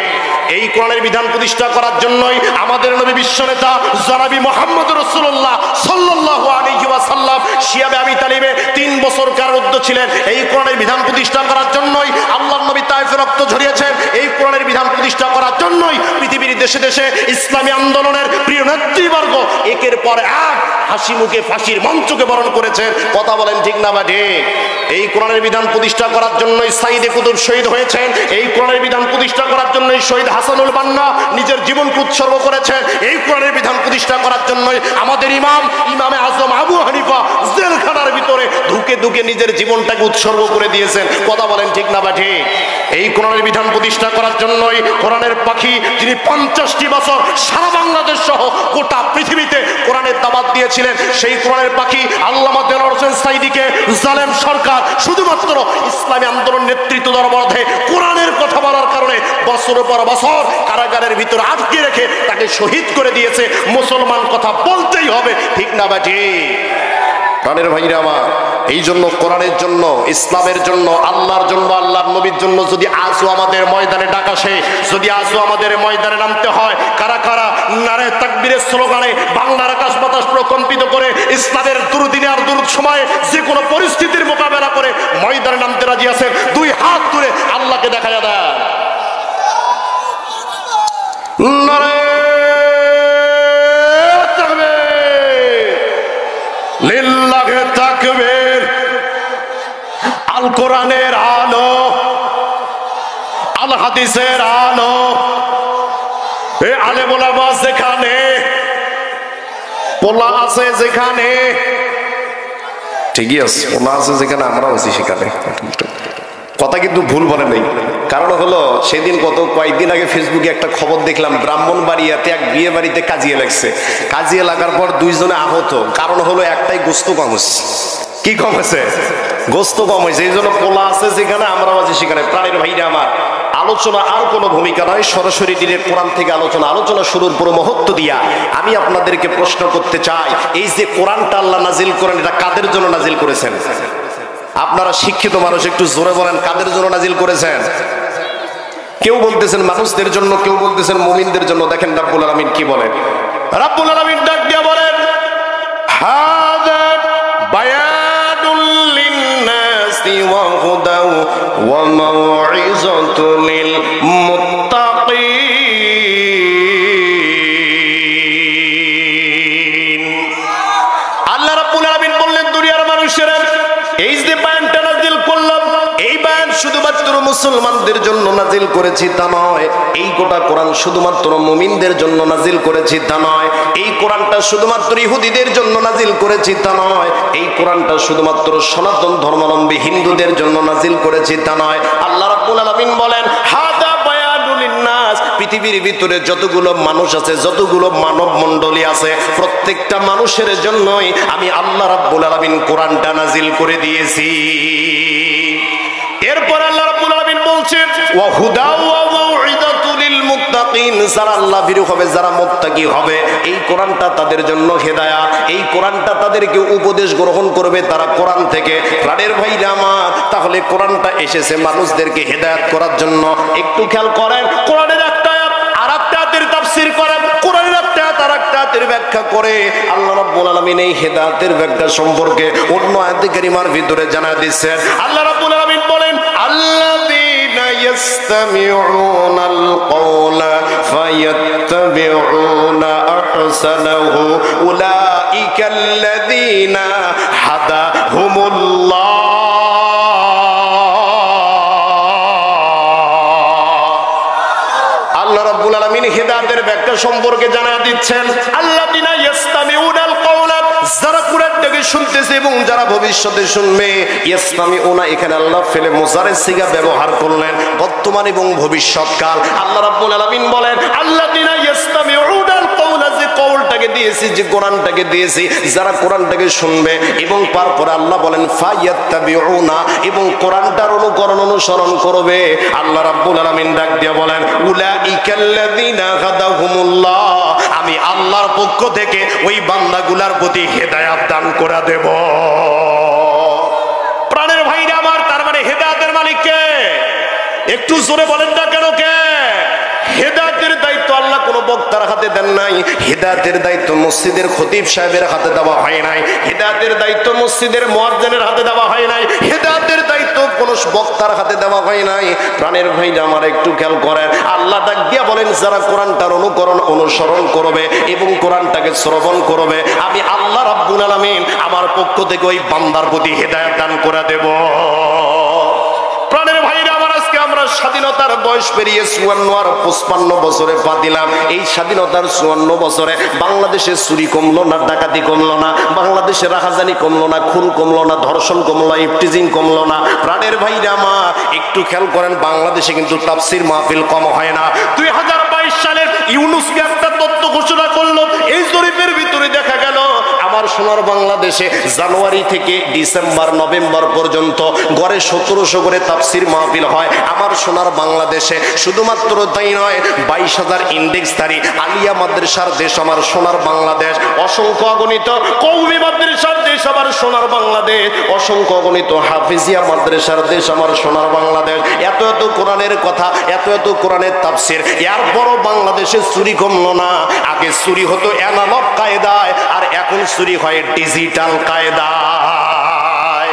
এই কোরআনের বিধান প্রতিষ্ঠা করার জন্যই আমাদের নবী বিশ্বনেতা জনাবি মুহাম্মদ রাসূলুল্লাহ সাল্লাল্লাহু আলাইহি ওয়াসাল্লাম শিয়াবে আবি তালিবে 3 বছর কারারুদ্ধ ছিলেন। এই কোরআনের বিধান প্রতিষ্ঠা করার জন্যই আল্লাহর নবী তায়েফে রক্ত ঝরিয়েছেন। এই কোরআনের বিধান প্রতিষ্ঠা করার জন্যই পৃথিবীর দেশে দেশে ইসলামী আন্দোলনের প্রিয় নেতৃবর্গ একের পর এক হাসি মুখে ফাঁসির মঞ্চকে বরণ করেছেন। কথা বলেন ঠিক না বা ঠিক? এই কোরআনের বিধান প্রতিষ্ঠা করার জন্যই সাইদে কুতুব শহীদ হয়েছেন। এই কোরআনের বিধান প্রতিষ্ঠা করার জন্যই শহীদ হাসানুল বান্না নিজের জীবনকে উৎসর্গ করেছেন। এই কোরআনের বিধান প্রতিষ্ঠা করার জন্যই আমাদের ইমামে আজম আবু হানিফা জেলখানার ভিতরে ধুকে ধুকে নিজের জীবনটাকে উৎসর্গ করে দিয়েছেন। কথা বলেন ঠিক না বা ঠিক? এই কোরআনের বিধান প্রতিষ্ঠা করার জন্যই কোরআনের পাখি যিনি 50টি বছর সারা বাংলাদেশ সহ গোটা পৃথিবীতে কোরআনের দাওয়াত দিয়েছিলেন, সেই কোরআনের পাখি আল্লামা দেলোয়ার হোসেন সাঈদীকে জালেম সরকার শুধুমাত্র ইসলামী আন্দোলন নেতৃত্ব দরবারে কোরআনের কথা বলার কারণে বছরের পর বছর কারাগারের ভিতরে আটকে রেখে তাকে শহীদ করে দিয়েছে। মুসলমান কথা বলতেই হবে ঠিক না বা ঠিক? প্রাণের ভাইরা আমার, এই জন্য কোরআনের জন্য, ইসলামের জন্য, আল্লাহর জন্য, আল্লাহর নবীর জন্য যদি আজও আমাদের ময়দানে ডাকাশে, যদি আজও আমাদের ময়দানে নামতে হয়, কারা কারা নারে তাকবীরের স্লোগানে বাংলার আকাশ বাতাস প্রকম্পিত করে ইসলামের দুর্দিনে আর দুর্দ সময়ে যে কোনো পরিস্থিতির মোকাবেলা করে ময়দানে নামতে রাজি আছেন? 2 হাত তুলে আল্লাহকে দেখা দেয়। নারে লিল্লাহে তাকবীর। আল কোরআনের আলো, আল হাদিসের আলো, এ আলেম ওলামা যেখানে, পোলা আছে যেখানে, ঠিকই আছে, পোলা আছে যেখানে, আমরা আছি সেখানে। কথা কিন্তু ভুল বলে নেই। কারণ হলো সেদিন কয়েকদিন আগে ফেসবুকে একটা খবর দেখলাম, ব্রাহ্মণবাড়িয়াতে এক বিয়ে বাড়িতে কাজিয়া লাগছে। কাজিয়া লাগার পর 2 জনে আহত। কারণ হলো একটাই, গোস্ত কম হচ্ছে। কি কম হচ্ছে? গোস্ত কম হয়েছে, এই জন্য পোলা আছে যেখানে, আমরাও আছি সেখানে। প্রাণের ভাইরা আমার, আলোচনা আর কোনো ভূমিকা নয়, সরাসরি ডিরেক্ট কোরআন থেকে আলোচনা শুরুর পুরো মুহূর্ত দিয়া আমি আপনাদেরকে প্রশ্ন করতে চাই, এই যে কোরআনটা আল্লাহ নাজিল করেন, এটা কাদের জন্য নাজিল করেছেন? আপনারা শিক্ষিত মানুষ, একটু জোরে বলেন, কাদের জন্য নাজিল করেছেন? কেউ বলতেছেন মানুষদের জন্য, কেউ বলতেছেন মুমিনদের জন্য। দেখেন রাব্বুল আলামিন কি বলেন। রাব্বুল আলামিন ডাক দিয়া বলেন, হাযা বায়ানুল লিন্নাসি ওয়া হুদাও ওয়া মাউইযাতুল লিল মুত্তাকিন। আল্লাহ রাব্বুল আলামিন বললেন, দুনিয়ার মানুষেরা, এই যে বায়ানটা নাজিল করলাম, এই বায়ান শুধুমাত্র মুসলমানদের জন্য নাজিল করেছি তা নয়, এই গোটা কোরআন শুধুমাত্র মুমিনদের জন্য নাজিল করেছি তা নয়, এই কোরআনটা শুধুমাত্র ইহুদিদের জন্য নাজিল করেছি তা নয়, এই কোরআনটা শুধুমাত্র সনাতন ধর্মাবলম্বী হিন্দুদের জন্য নাজিল করেছি তা নয়। আল্লাহ রাব্বুল আলামিন বলেন, হাদা বায়ানুল লিন্নাস, পৃথিবীর ভিতরে যতগুলো মানুষ আছে, যতগুলো মানব মণ্ডলী আছে, প্রত্যেকটা মানুষের জন্যই আমি আল্লাহ রাব্বুল আলামিন কোরআনটা নাজিল করে দিয়েছি। এরপর আল্লাহ রাব্বুল আলামিন বলছেন, ওয়া হুদা ওয়া মাউইযাতুল লিল মুত্তাকিন, যারা আল্লাহ ভীরু হবে, যারা মুত্তাকি হবে, এই কোরআনটা তাদের জন্য হেদায়েত, এই কোরআনটা তাদেরকে উপদেশ গ্রহণ করবে তারা কোরআন থেকে। প্রাণের ভাইরা আমার, তাহলে কোরআনটা এসেছে মানুষদেরকে হেদায়েত করার জন্য। একটু খেয়াল করেন, কোরআনের একটা আয়াত আরেকটা আয়াতের তাফসীর করে, কোরআনের একটা আয়াত আরেকটা আয়াতের ব্যাখ্যা করে। আল্লাহ রাব্বুল আলামিন এই হেদায়েতের ব্যাখ্যা সম্পর্কে অন্য আয়াতে কারিমার ভিতরে জানায় দিচ্ছেন। আল্লাহ রাব্বুল আলামিন বলেন, আল্লাযীনা ইয়াসতামিউনাল কওলা ফায়াত্তাবিউনা আহসানাহু উলাইকাল্লাযীনা হাদাহুমুল্লাহ। আল্লাহ রাব্বুল আলামিন হেদায়েতের ব্যাখ্যা সম্পর্কে জানায় দিচ্ছেন, আল্লাযীনা ইয়াসতামিউনাল কওলা, যারা কোরআনটাকে শুনতেছে এবং যারা ভবিষ্যতে শুনবে। ইয়াসতামিউনা, এখানে আল্লাহ ফেলে মুজারের সিগা ব্যবহার করলেন, বর্তমান এবং ভবিষ্যৎকাল। আল্লাহ রাব্বুল আলামিন বলেন, আল্লাযীনা ইয়াসতামিউনাল কওলা, যে কওলটাকে দিয়েছি, যে কোরআনটাকে দিয়েছি, যারা কোরআনটাকে শুনবে এবং তারপরে আল্লাহ বলেন ফায়াত্তাবিউনা, এবং কোরআনটার অনুকরণ অনুসরণ করবে। আল্লাহ রাব্বুল আলামিন ডাক দিয়ে বলেন, উলাইকাল্লাযীনা হাদাহুমুল্লাহ, আমি আল্লাহর পক্ষ থেকে ওই বান্দাগুলার প্রতি হেদায়েত দান করে দেব। প্রাণের ভাইরা আমার, তার মানে হেদায়েতের মালিক কে? একটু জোরে বলেন না কেন কে? হেদায়েতের দায়িত্ব আল্লাহ কোন বক্তার হাতে দেন নাই, হেদায়েতের দায়িত্ব মসজিদের খতিব সাহেবের হাতে দেওয়া হয় নাই, হেদায়েতের দায়িত্ব মসজিদের মুয়াজ্জিনের হাতে দেওয়া হয় নাই, হেদায়েতের দায়িত্ব কোন বক্তার হাতে দেওয়া হয় নাই। প্রাণের ভাইরা আমার, একটু খেয়াল করেন, আল্লাহ ডাক দিয়া বলেন, যারা কোরআনটার অনুকরণ অনুসরণ করবে এবং কোরআনটাকে শ্রবণ করবে, আমি আল্লাহ রাব্বুল আলামিন আমার পক্ষ থেকে ওই বান্দার প্রতি হেদায়েত দান করে দেব। প্রাণের ভাইরা আমার, আজকে আমরা স্বাধীনতার বয়স পেরিয়ে ৫৪ আর ৫৫ বছরে পা দিলাম। এই স্বাধীনতার ৫৪ বছরে বাংলাদেশে চুরি কমলো না, ডাকাতি কমলো না, বাংলাদেশে রাহাজানি কমলো না, খুন কমলো না, ধর্ষণ কমলো না, ইফটিজিং কমলো না। প্রাণের ভাইরা আমার, একটু খেয়াল করেন, বাংলাদেশে কিন্তু তাফসীর মাহফিল কম হয় না। ২০২২ সালের ইউনুসকে একটা তথ্য ঘোষণা করলো, এই জরিপের ভিতরে দেখা গেল আমার সোনার বাংলাদেশে জানুয়ারি থেকে ডিসেম্বর নভেম্বর পর্যন্ত গড়ে ১৭০০ করে তাফসীর মাহফিল হয় আমার সোনার বাংলাদেশে। শুধুমাত্র তাই নয়, ২২,০০০ ইন্ডেক্সধারী আলিয়া মাদ্রাসার দেশ আমার সোনার বাংলাদেশ, অসংখ্য অগণিত কওমি মাদ্রাসার দেশ আমার সোনার বাংলাদেশ, অসংখ্য অগণিত হাফিজিয়া মাদ্রাসার দেশ আমার সোনার বাংলাদেশ। এত এত কোরআনের কথা, এত এত কোরআনের তাফসীর, এরপরও বাংলাদেশে চুরি কমলো না। আগে চুরি হতো অ্যানালগ কায়দায়, আর এখন চুরি হয় ডিজিটাল কায়দায়।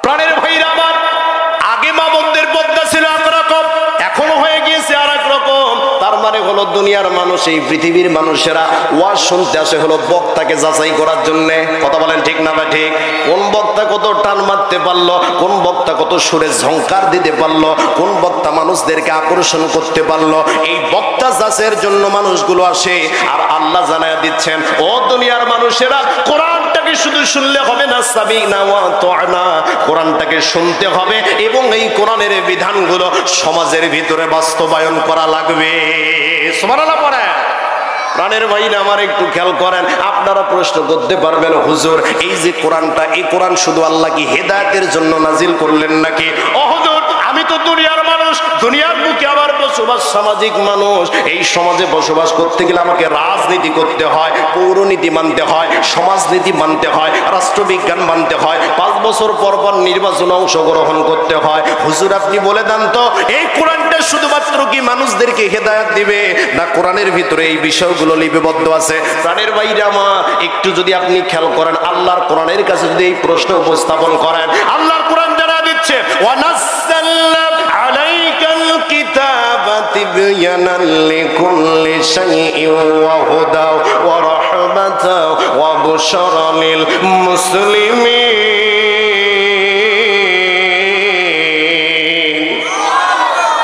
প্রাণের ভাইরা আমার, আগে মা বোনদের পর্দা ছিল একরকম, এখনো হয়ে গিয়েছে আর এক রকম। তার মানে হলো দুনিয়ার মানুষ, এই পৃথিবীর মানুষেরা ওয়াজ শুনতে আসে হলো বক্তাকে যাচাই করার জন্য। কথা বলেন ঠিক না ভাই? ঠিক। কোন বক্তা কত টান মারতে পারলো, কোন বক্তা কত সুরে ঝংকার দিতে পারলো, কোন বক্তা মানুষদেরকে আকর্ষণ করতে পারলো, এই বক্তা যাচাইয়ের জন্য মানুষগুলো আসে। আর আল্লাহ জানায়া দিচ্ছেন, ও দুনিয়ার মানুষেরা, কোরআনটাকে শুধু শুনলে হবে না, সামি'না ওয়া আতা'না, কোরআনটাকে শুনতে হবে এবং এই কোরআনের বিধানগুলো সমাজের ভিতরে বাস্তবায়ন করা লাগবে। সুবহানাল্লাহ পড়ে। প্রাণের ভাইরা আমার একটু খেয়াল করেন, আপনারা প্রশ্ন করতে পারবেন হুজুর এই যে কোরআনটা, এই কোরআন শুধু আল্লাহ কি হেদায়েতের জন্য নাজিল করলেন নাকি? ও হুজুর আমি তো দুনিয়ার মানুষ, দুনিয়ার বুকে আমার বসবাস, সামাজিক মানুষ। এই সমাজে বসবাস করতে গেলে আমাকে রাজনীতি করতে হয়, পৌরনীতি মানতে হয়, সমাজনীতি মানতে হয়, রাষ্ট্রবিজ্ঞান মানতে হয়, 5 বছর পর পর নির্বাচনে অংশগ্রহণ করতে হয়। হুজুর আপনি বলে দেন তো এই কোরআনটা শুধুমাত্র কি মানুষদেরকে হেদায়েত দিবে, না কোরআনের ভিতরে এই বিষয়গুলো লিপিবদ্ধ আছে? প্রাণের বাইরে আমার একটু যদি আপনি খেয়াল করেন, আল্লাহর কোরআনের কাছে যদি এই প্রশ্ন উপস্থাপন করেন, আল্লাহর কোরআন জানা দিচ্ছে ওয়ানাজ্জালনা আলাইকাল কিতাবা তিবয়ানাল লিকুল্লি শাইইন ওয়া হুদাও ওয়া রাহমাতাও ওয়া বুশরা লিল মুসলিমিন।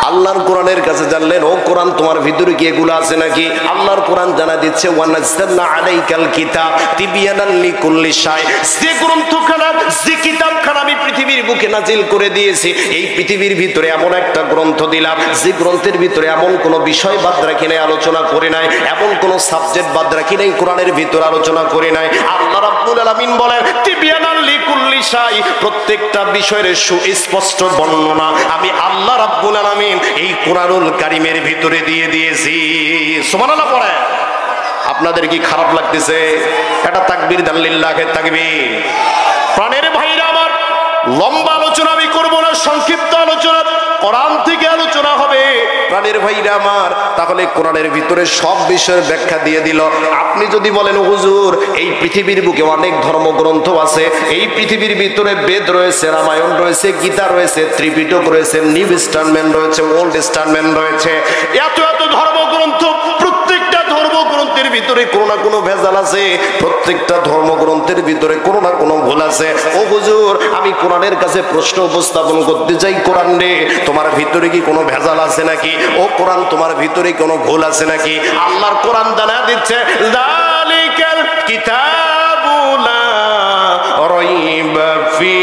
আল্লাহর কোরআনের কাছে জানলেন ও কোরআন তোমার ভিতরে কি এগুলো আছে নাকি? আল্লাহর কোরআন জানা দিচ্ছে ওয়ানাজ্জালনা আলাইকাল কিতাব তিবয়ানাল লিকুল্লি শাই, যে গ্রন্থখানা, যে কিতাবখানা আমি পৃথিবীর বুকে নাজিল করে দিয়েছি, এই পৃথিবীর ভিতরে এমন একটা গ্রন্থ দিলাম যে গ্রন্থের ভিতরে এমন কোনো বিষয় বাদ রাখি নাই, আলোচনা করে নাই, এমন কোন সাবজেক্ট বাদ রাখি নাই, কোরআনের ভিতরে আলোচনা করে নাই। আল্লাহ রাব্বুল আলামিন বলেন তিবয়ানাল লিকুল্লি শাই, প্রত্যেকটা বিষয়ের সুস্পষ্ট বর্ণনা আমি আল্লাহ রাব্বুল আলামিন এই কোরআনুল কারীমের ভিতরে দিয়ে দিয়েছি। সুবহানাল্লাহ পড়ে। আপনাদের কি খারাপ লাগতেছে? এটা তাকবীর দেন, লিল্লাহি তাকবীর। প্রাণের ভাইরা আমার, লম্বা আলোচনা আমি করব না, সংক্ষিপ্ত আলোচনা, কোরআন থেকে আলোচনা হবে। প্রাণের ভাইরা আমার, তাহলে কোরআনের ভিতরে সব বিষয়ের ব্যাখ্যা দিয়ে দিল। আপনি যদি বলেন হুজুর এই পৃথিবীর বুকে অনেক ধর্মগ্রন্থ আছে, এই পৃথিবীর ভিতরে বেদ রয়েছে, রামায়ণ রয়েছে, গীতা রয়েছে, ত্রিপিটক রয়েছে, নিউ টেস্টামেন্ট রয়েছে, ওল্ড টেস্টামেন্ট রয়েছে, এত এত ধর্মগ্রন্থ, প্রত্যেকটা ধর্মগ্রন্থের ভিতরে কোনো না কোনো ভেজাল আছে, প্রত্যেকটা ধর্মগ্রন্থের ভিতরে কোনো না কোনো ভুল আছে। ও হুজুর আমি কোরআনের কাছে প্রশ্ন উপস্থাপন করতে চাই, কোরআন রে তোমার ভিতরে কি কোনো ভেজাল আছে নাকি? ও কোরআন তোমার ভিতরে কোনো ভুল আছে নাকি? আল্লাহর কোরআন জানা দিচ্ছে যালিকাল কিতাবু লা রাইবা ফি,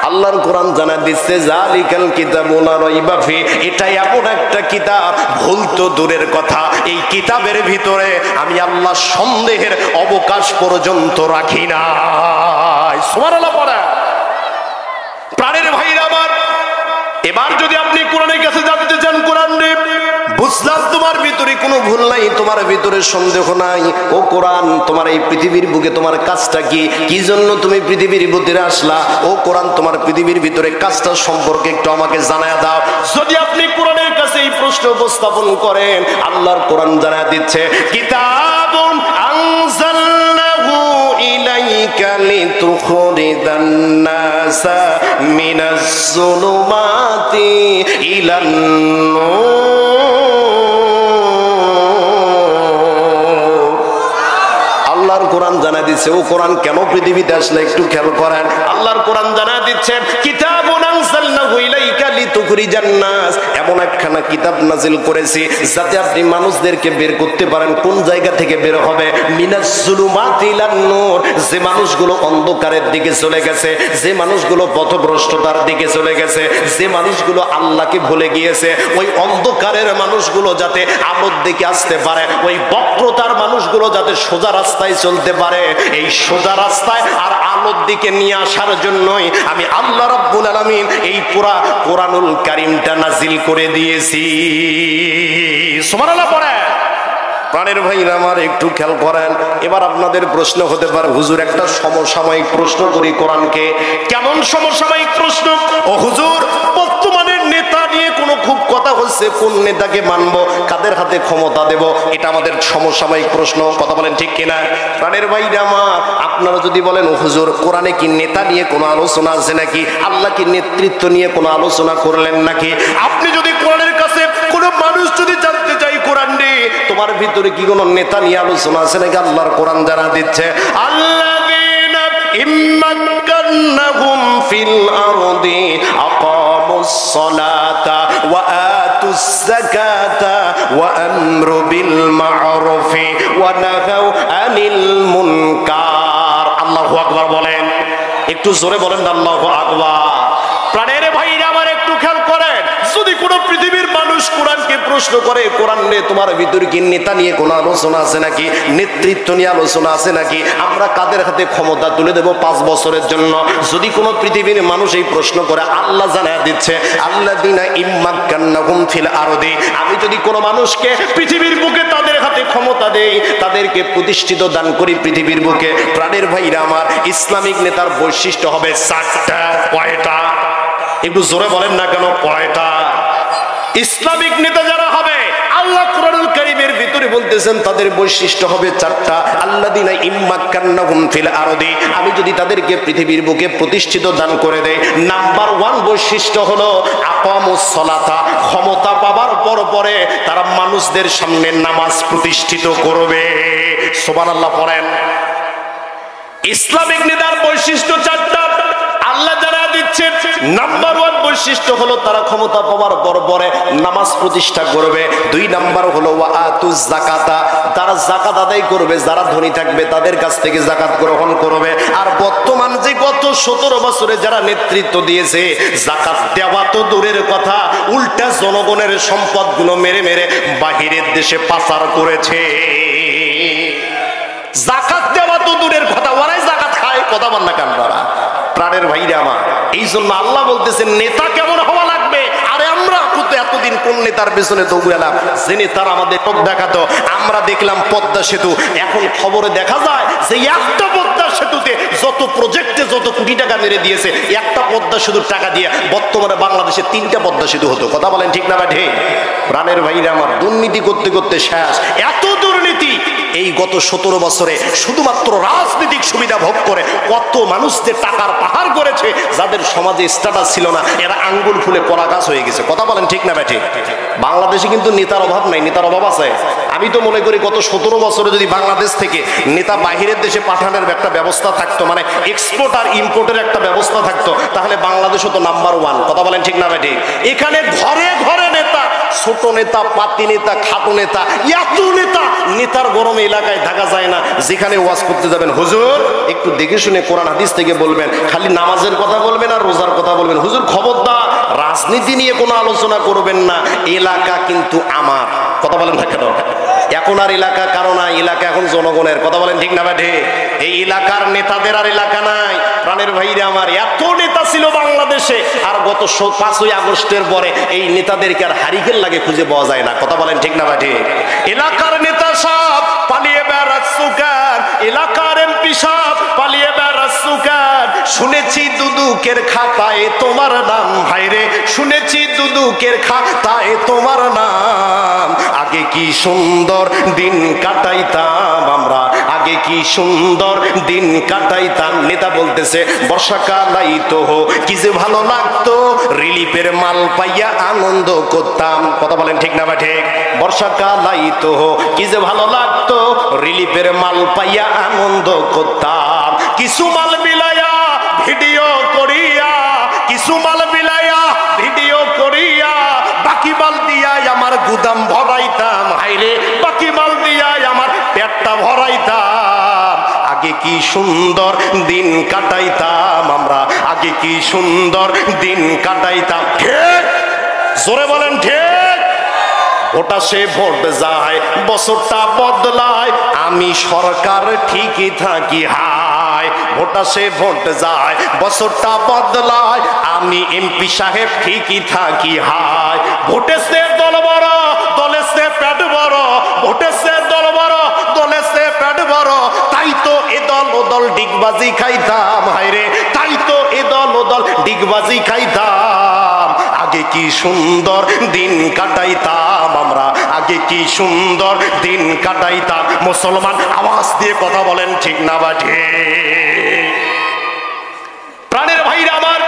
আল্লাহর কোরআন জানা দিচ্ছে যালিকাল কিতাবু লা রাইবা ফি, এটা এমন একটা কিতাব, ভুল তো দূরের কথা, এই কিতাবের ভিতরে আমি আল্লাহ সন্দেহের অবকাশ পর্যন্ত রাখি না। সুবহানাল্লাহ পড়া। প্রাণের ভাইরা আমার, এবার যদি আপনি কোরআনের কাছে জানতে চান, কোরআন রে বুঝলাম তোমার ভিতরে কোনো ভুল নাই, তোমার ভিতরে সন্দেহ নাই, ও কোরআন তোমার এই পৃথিবীর বুকে তোমার কাজটা কি, কি জন্য তুমি পৃথিবীর ভিতরে আসলা? ও কোরআন তোমার পৃথিবীর ভিতরে কাজটা সম্পর্কে একটু আমাকে জানায় দাও। যদি আপনি কোরআনের কাছে এই প্রশ্ন উপস্থাপন করেন, আল্লাহর কোরআন জানায় দিচ্ছে কিতাবুন আনজালনাহু ইলাইকা লিতুখরিজান নাসা মিনাজ যুলুমাতি ইলান নূর। আল্লাহর কোরআন জানা দিচ্ছে ও কোরআন কেন পৃথিবীতে আসলে একটু খেয়াল করেন। আল্লাহর কোরআন জানা দিচ্ছে কিতাবুন আনজালনাহু ইলাইকা লিতুখরিজান নাস, এমন একখানা কিতাব নাজিল করেছি যাতে আপনি মানুষদেরকে বের করতে পারেন। কোন জায়গা থেকে বের হবে? মিনাজ যুলুমাতি ইলান নূর, যে মানুষগুলো অন্ধকারের দিকে চলে গেছে, যে মানুষগুলো পথভ্রষ্টতার দিকে চলে গেছে, যে মানুষগুলো আল্লাহকে ভুলে গিয়েছে, ওই অন্ধকারের মানুষগুলো যাতে আলোর দিকে আসতে পারে, ওই বক্রতার মানুষগুলো যাতে সোজা রাস্তায় চলতে পারে, এই সোজা রাস্তায় আর আলোর দিকে নিয়ে আসার জন্যই আমি আল্লাহ রাব্বুল আলামিন এই পুরা কোরআনুল কারীমটা নাজিল করে দিয়েছি। সুবহানাল্লাহ পড়ে। প্রাণের ভাইরা আমার একটু খেয়াল করেন। এবার আপনাদের প্রশ্ন হতে পারে হুজুর একটা সমসাময়িক প্রশ্ন করি কোরআনকে। কেমন সমসাময়িক প্রশ্ন? ও হুজুর বর্তমানের নেতা নিয়ে কোনো খুব কথা হচ্ছে, কোন নেতাকে মানবো, কাদের হাতে ক্ষমতা দেব, এটা আমাদের সমসাময়িক প্রশ্ন। কথা বলেন ঠিক কিনা? প্রাণের ভাইরা আমার, আপনারা যদি বলেন ও হুজুর কোরআনে কি নেতা নিয়ে কোনো আলোচনা আছে নাকি, আল্লাহ কি নেতৃত্ব নিয়ে কোনো আলোচনা করলেন নাকি? আপনি যদি কোরআনের কাছে কোনো মানুষ যদি জানতে চাই কোরআন রে তোমার ভিতরে কি কোনো নেতা নিয়ে আলোচনা আছে নাকি, আল্লাহর কোরআন জানা দিচ্ছে আল্লাযীনা ইম্মাক্কান্নাহুম ফিল আরদি আকামুস সালাতা ওয়া আতুস যাকাতা ওয়া আমরু বিল মা'রুফি ওয়া নাহাউ আনিল মুনকার। আল্লাহু আকবার বলেন, একটু জোরে বলেন আল্লাহু আকবার। প্রাণের ভাইরা আমার একটু খেয়াল করেন, যদি কোনো পৃথিবীর মানুষ কোরআনকে প্রশ্ন করে, কোরআন নিয়ে তোমার ভিতরে কি নেতা নিয়ে কোনো আলোচনা আছে নাকি, নেতৃত্ব নিয়ে আলোচনা আছে নাকি, আমরা কাদের হাতে ক্ষমতা তুলে দেব 5 বছরের জন্য, যদি কোনো পৃথিবীর মানুষ এই প্রশ্ন করে, আল্লাহ জানায় দিচ্ছে আল্লাযিনা ইম্মাক্কান্নাহুম ফিল আরদি, আমি যদি কোনো মানুষকে পৃথিবীর বুকে তাদের হাতে ক্ষমতা দেই, তাদেরকে প্রতিষ্ঠিত দান করি পৃথিবীর বুকে, প্রাণের ভাইরা আমার, ইসলামিক নেতার বৈশিষ্ট্য হবে 4টা। কয়টা? একটু জোরে বলেন না কেন, কয়টা? ইসলামিক নেতা যারা হবে, আল্লাহ কোরআনুল কারীমের ভিতরে বলতেছেন তাদের বৈশিষ্ট্য হবে 4টা। আল্লাযিনা ইম্মাক্কান্নাহুম ফিল আরদি, আমি যদি তাদেরকে পৃথিবীর বুকে প্রতিষ্ঠিত দান করে দেই, নাম্বার 1 বৈশিষ্ট্য হলো আকামুস সালাতা, ক্ষমতা পাবার পরে তারা মানুষদের সামনে নামাজ প্রতিষ্ঠিত করবে। সুবহানাল্লাহ পড়েন। ইসলামিক নেতার বৈশিষ্ট্য 4টা, আল্লাহ জানা দিচ্ছে। নাম্বার 1 বৈশিষ্ট্য হলো তারা ক্ষমতা পাওয়ার পরে নামাজ প্রতিষ্ঠা করবে। 2 নাম্বার হলো ওয়াতুজ যাকাতা, তারা যাকাত আদায় করবে, যারা ধনী থাকবে তাদের কাছ থেকে যাকাত গ্রহণ করবে। আর বর্তমান যে গত 17 বছরে যারা নেতৃত্ব দিয়েছে, যাকাত দেওয়া তো দূরের কথা, উল্টা জনগণের সম্পদগুলো মেরে মেরে বাহিরের দেশে পাচার করেছে। যাকাত দেওয়া তো দূরের কথা, ওরাই যাকাত খায়। কথা বল না কেন বাবা? প্রাণের ভাইরা আমার, এই জন্য আল্লাহ বলতেছেন নেতা কেমন হওয়া লাগবে। আরে আমরা এতদিন কোন নেতার পেছনে দৌড়ালাম, যে নেতার আমাদের লোক দেখাতো, আমরা দেখলাম পদ্মা সেতু, এখন খবরে দেখা যায় যে একটা পদ্মা সেতুতে যত প্রজেক্টে যত কোটি টাকা মেরে দিয়েছে, একটা পদ্মা সেতুর টাকা দিয়ে বর্তমানে বাংলাদেশে 3টা পদ্মা সেতু হতো। কথা বলেন ঠিক না ঠিক? প্রাণের ভাইরা আমার, দুর্নীতি করতে করতে শেষ। এত দুর্নীতি এই গত 17 বছরে শুধুমাত্র রাজনৈতিক সুবিধা ভোগ করে কত মানুষদের টাকার পাহাড় করেছে, যাদের সমাজে স্ট্যাটাস ছিল না, এরা আঙ্গুল ফুলে পরা গাছ হয়ে গেছে। কথা বলেন ঠিক না ঠিক? বাংলাদেশে কিন্তু নেতার অভাব নাই, নেতার অভাব আছে। আমি তো মনে করি গত 17 বছরে যদি বাংলাদেশ থেকে নেতা বাহিরের দেশে পাঠানোর একটা ব্যবস্থা থাকতো, মানে এক্সপোর্ট আর ইম্পোর্টের একটা ব্যবস্থা থাকতো, তাহলে বাংলাদেশ হতো নাম্বার 1। কথা বলেন ঠিক না ঠিক? এখানে ঘরে ঘরে নেতা, ছোট নেতা, পাতি নেতা, খাটো নেতা, এত নেতা, নেতার গরমে এলাকায় থাকা যায় না। যেখানে ওয়াজ করতে যাবেন, হুজুর একটু দেখে শুনে কোরআন হাদিস থেকে বলবেন, খালি নামাজের কথা বলবেন আর রোজার কথা বলবেন। হুজুর খবরদার রাজনীতি নিয়ে কোনো আলোচনা করবেন না, এলাকা কিন্তু আমার। কথা বলেন না কেন? এখন আর এলাকা কারো না, এলাকা এখন জনগণের। কথা বলেন ঠিক না ব্যাঠে? এই এলাকার নেতাদের আর এলাকা নাই। প্রাণের ভাইরা আমার, এত নেতা ছিল বাংলাদেশে, আর গত 5ই আগস্টের পরে এই নেতাদেরকে আর হারিকেন লাগে খুঁজে পাওয়া যায় না। কথা বলেন ঠিক না ব্যাঠে? এলাকার নেতা সব পালিয়ে বেড়াচ্ছো কেন? এলাকার এমপি সব পালিয়ে বেড়াচ্ছো কেন? শুনেছি দুদুকের খাতায় তোমার নাম, ভাইরে শুনেছি দুদুকের খাতায় তোমার নাম। আগে কি সুন্দর দিন কাটাইতাম আমরা, আগে কি সুন্দর দিন কাটাইতাম। নেতা বলতেছে বর্ষাকাল আইতো কি যে ভালো লাগতো, রিলিফের মাল পাইয়া আনন্দ করতাম। কথা বলেন ঠিক না বা ঠিক? বর্ষাকাল আইতো কি যে ভালো লাগতো, রিলিফের মাল পাইয়া আনন্দ করতাম। কিছু মাল বিলাইয়া ভিডিও করিয়া, কিছু মাল বিলাইয়া ভিডিও করিয়া, বাকি মাল দিয়া আমার গুদাম ভরাইতাম। হাইরে বাকি মাল দিয়া আমার পেটটা ভরাইতাম। আগে কি সুন্দর দিন কাটাইতাম আমরা, আগে কি সুন্দর দিন কাটাইতাম। ঠিক? জোরে বলেন ঠিক? ওটা সে ভোট যায়, বছরটা বদলায়, আমি সরকার ঠিকই থাকি। হায় ভোটা সে ভোট যায়, বছরটা বদলায়, আমি এমপি সাহেব ঠিকই থাকি। হায় ভোটে সে দল বড়, দলে সে পেট বড়, ভোটে সে দল বড়, দলে সে পেট বড়, তাই তো এ দল ও দল ডিগবাজি খাইতাম। হায়রে তাই তো এ দল ও দল ডিগবাজি খাইতাম। আগে কি সুন্দর দিন কাটাইতাম আমরা, আগে কি সুন্দর দিন কাটাইতাম। মুসলমান আওয়াজ দিয়ে কথা বলেন ঠিক না বা ঠিক? প্রাণের ভাইরা আমার,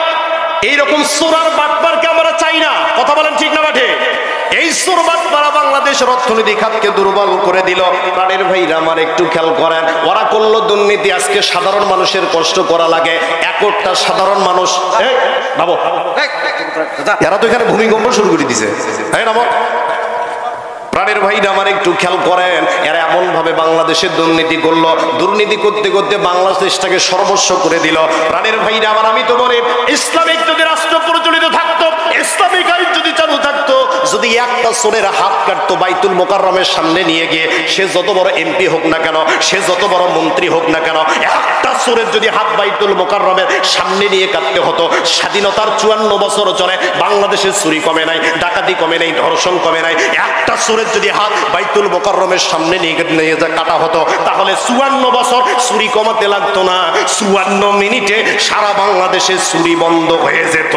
এইরকম চোরার বাটপারকে আমরা চাই না। কথা বলেন ঠিক না বা ঠিক? এই চোর বাটপারা বাংলাদেশের অর্থনীতি খাতকে দুর্বল করে দিল। প্রাণের ভাইরা আমার একটু খেয়াল করেন, ওরা করলো দুর্নীতি, আজকে সাধারণ মানুষের কষ্ট করা লাগে। একটা সাধারণ মানুষ, এরা তো এখানে ভূমিকম্প শুরু করে দিছে। প্রাণের ভাইরা আমার একটু খেয়াল করেন, এরা এমন ভাবে বাংলাদেশের দুর্নীতি করলো, দুর্নীতি করতে করতে বাংলাদেশটাকে সর্বস্ব করে দিল। প্রাণের ভাইরা আমার, আমি তো বলি ইসলামিক যদি রাষ্ট্র প্রচলিত থাকতো, ইসলামিক আইন যদি চালু থাকতো, যদি একটা চোরের হাত কাটতো বাইতুল মোকাররমের সামনে নিয়ে গিয়ে, সে যত বড় এমপি হোক না কেন, সে যত বড় মন্ত্রী হোক না কেন, একটা চোরের যদি হাত বাইতুল মোকাররমের সামনে নিয়ে কাটতে হতো, স্বাধীনতার 54 বছর চলে বাংলাদেশের চুরি কমে নাই, ডাকাতি কমে নাই, ধর্ষণ কমে নাই, একটা চোরের যদি হাত বাইতুল মোকাররমের সামনে নিয়ে কাটা হতো, তাহলে 54 বছর চুরি কমাতে লাগতো না, 54 মিনিটে সারা বাংলাদেশে চুরি বন্ধ হয়ে যেত।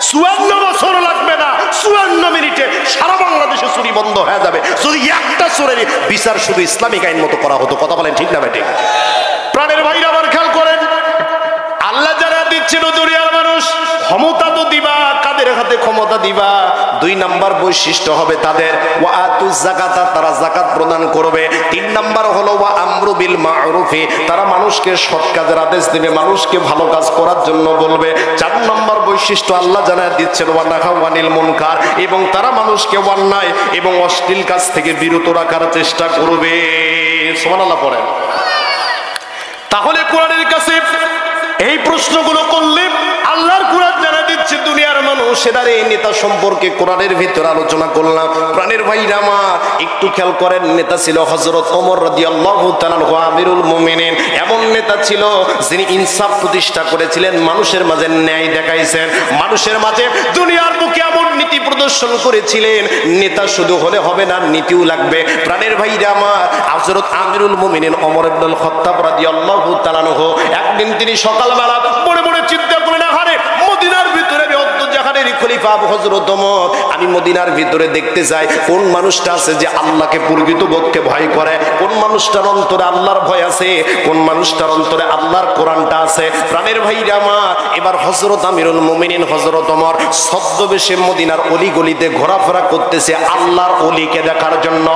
54 বছর লাগবে না, 54 মিনিটে সারা বাংলাদেশে চুরি বন্ধ হয়ে যাবে, যদি একটা চোরের বিচার শুধু ইসলামিক আইন মতো করা হতো। কথা বলেন ঠিক না বেটি? প্রাণের ভাইরা আমার খেয়াল করেন, আল্লাহ যারা দিচ্ছিল দুনিয়ার মানুষ, ক্ষমতা তো দিবা, কাদের হাতে ক্ষমতা দিবা? 2 নাম্বার বৈশিষ্ট্য হবে তাদের, ওয়া আতুজ যাকাতা, তারা যাকাত প্রদান করবে। 3 নাম্বার হলো ওয়া আমরু বিল মা'রুফি, তারা মানুষকে সৎ কাজের আদেশ দেবে, মানুষকে ভালো কাজ করার জন্য বলবে। 4 নাম্বার বৈশিষ্ট্য আল্লাহ জানায় দিচ্ছেন ওয়া নাহাউ আনিল মুনকার, এবং তারা মানুষকে অন্যায় এবং অশ্লীল কাজ থেকে বিরত রাখার চেষ্টা করবে। সুবহানাল্লাহ পড়েন। তাহলে কোরআনের কাছে এই প্রশ্নগুলো করলে আল্লাহর কোরআন জানা দিচ্ছে দুনিয়ার মানুষ, এদের এই নেতা সম্পর্কে কোরআনের ভিতর আলোচনা করলাম। প্রাণের ভাইরা আমার একটু খেয়াল করেন, নেতা ছিল হযরত ওমর রাদিয়াল্লাহু তাআলা আনহু, আমিরুল মুমিনিন। এমন নেতা ছিল যিনি ইনসাফ প্রতিষ্ঠা করেছিলেন, মানুষের মাঝে ন্যায় দেখাইছেন, মানুষের মাঝে দুনিয়ার বুকে এমন নীতি প্রদর্শন করেছিলেন। নেতা শুধু হলে হবে না, নীতিও লাগবে। প্রাণের ভাইরা আমার, হযরত আমিরুল মুমিনিন ওমর ইবনুল খাত্তাব রাদিয়াল্লাহু তাআলা আনহু, একদিন তিনি সকালবেলা মনে মনে চিন্তা করলেন, আরে মদিনার ভিতরে খলিফা হযরত ওমর, আমি মদিনার ভিতরে দেখতে যাই কোন মানুষটা আছে যে আল্লাহকে প্রকৃতপক্ষে ভয় করে, কোন মানুষটার অন্তরে আল্লাহর ভয় আছে, কোন মানুষটার অন্তরে আল্লাহর কোরআনটা আছে। প্রাণের ভাইরা আমার, এবার হযরত আমিরুল মুমিনিন হযরত ওমর ছদ্মবেশে মদিনার অলিগলিতে ঘোরাফেরা করতেছে আল্লাহর ওলিকে দেখার জন্য,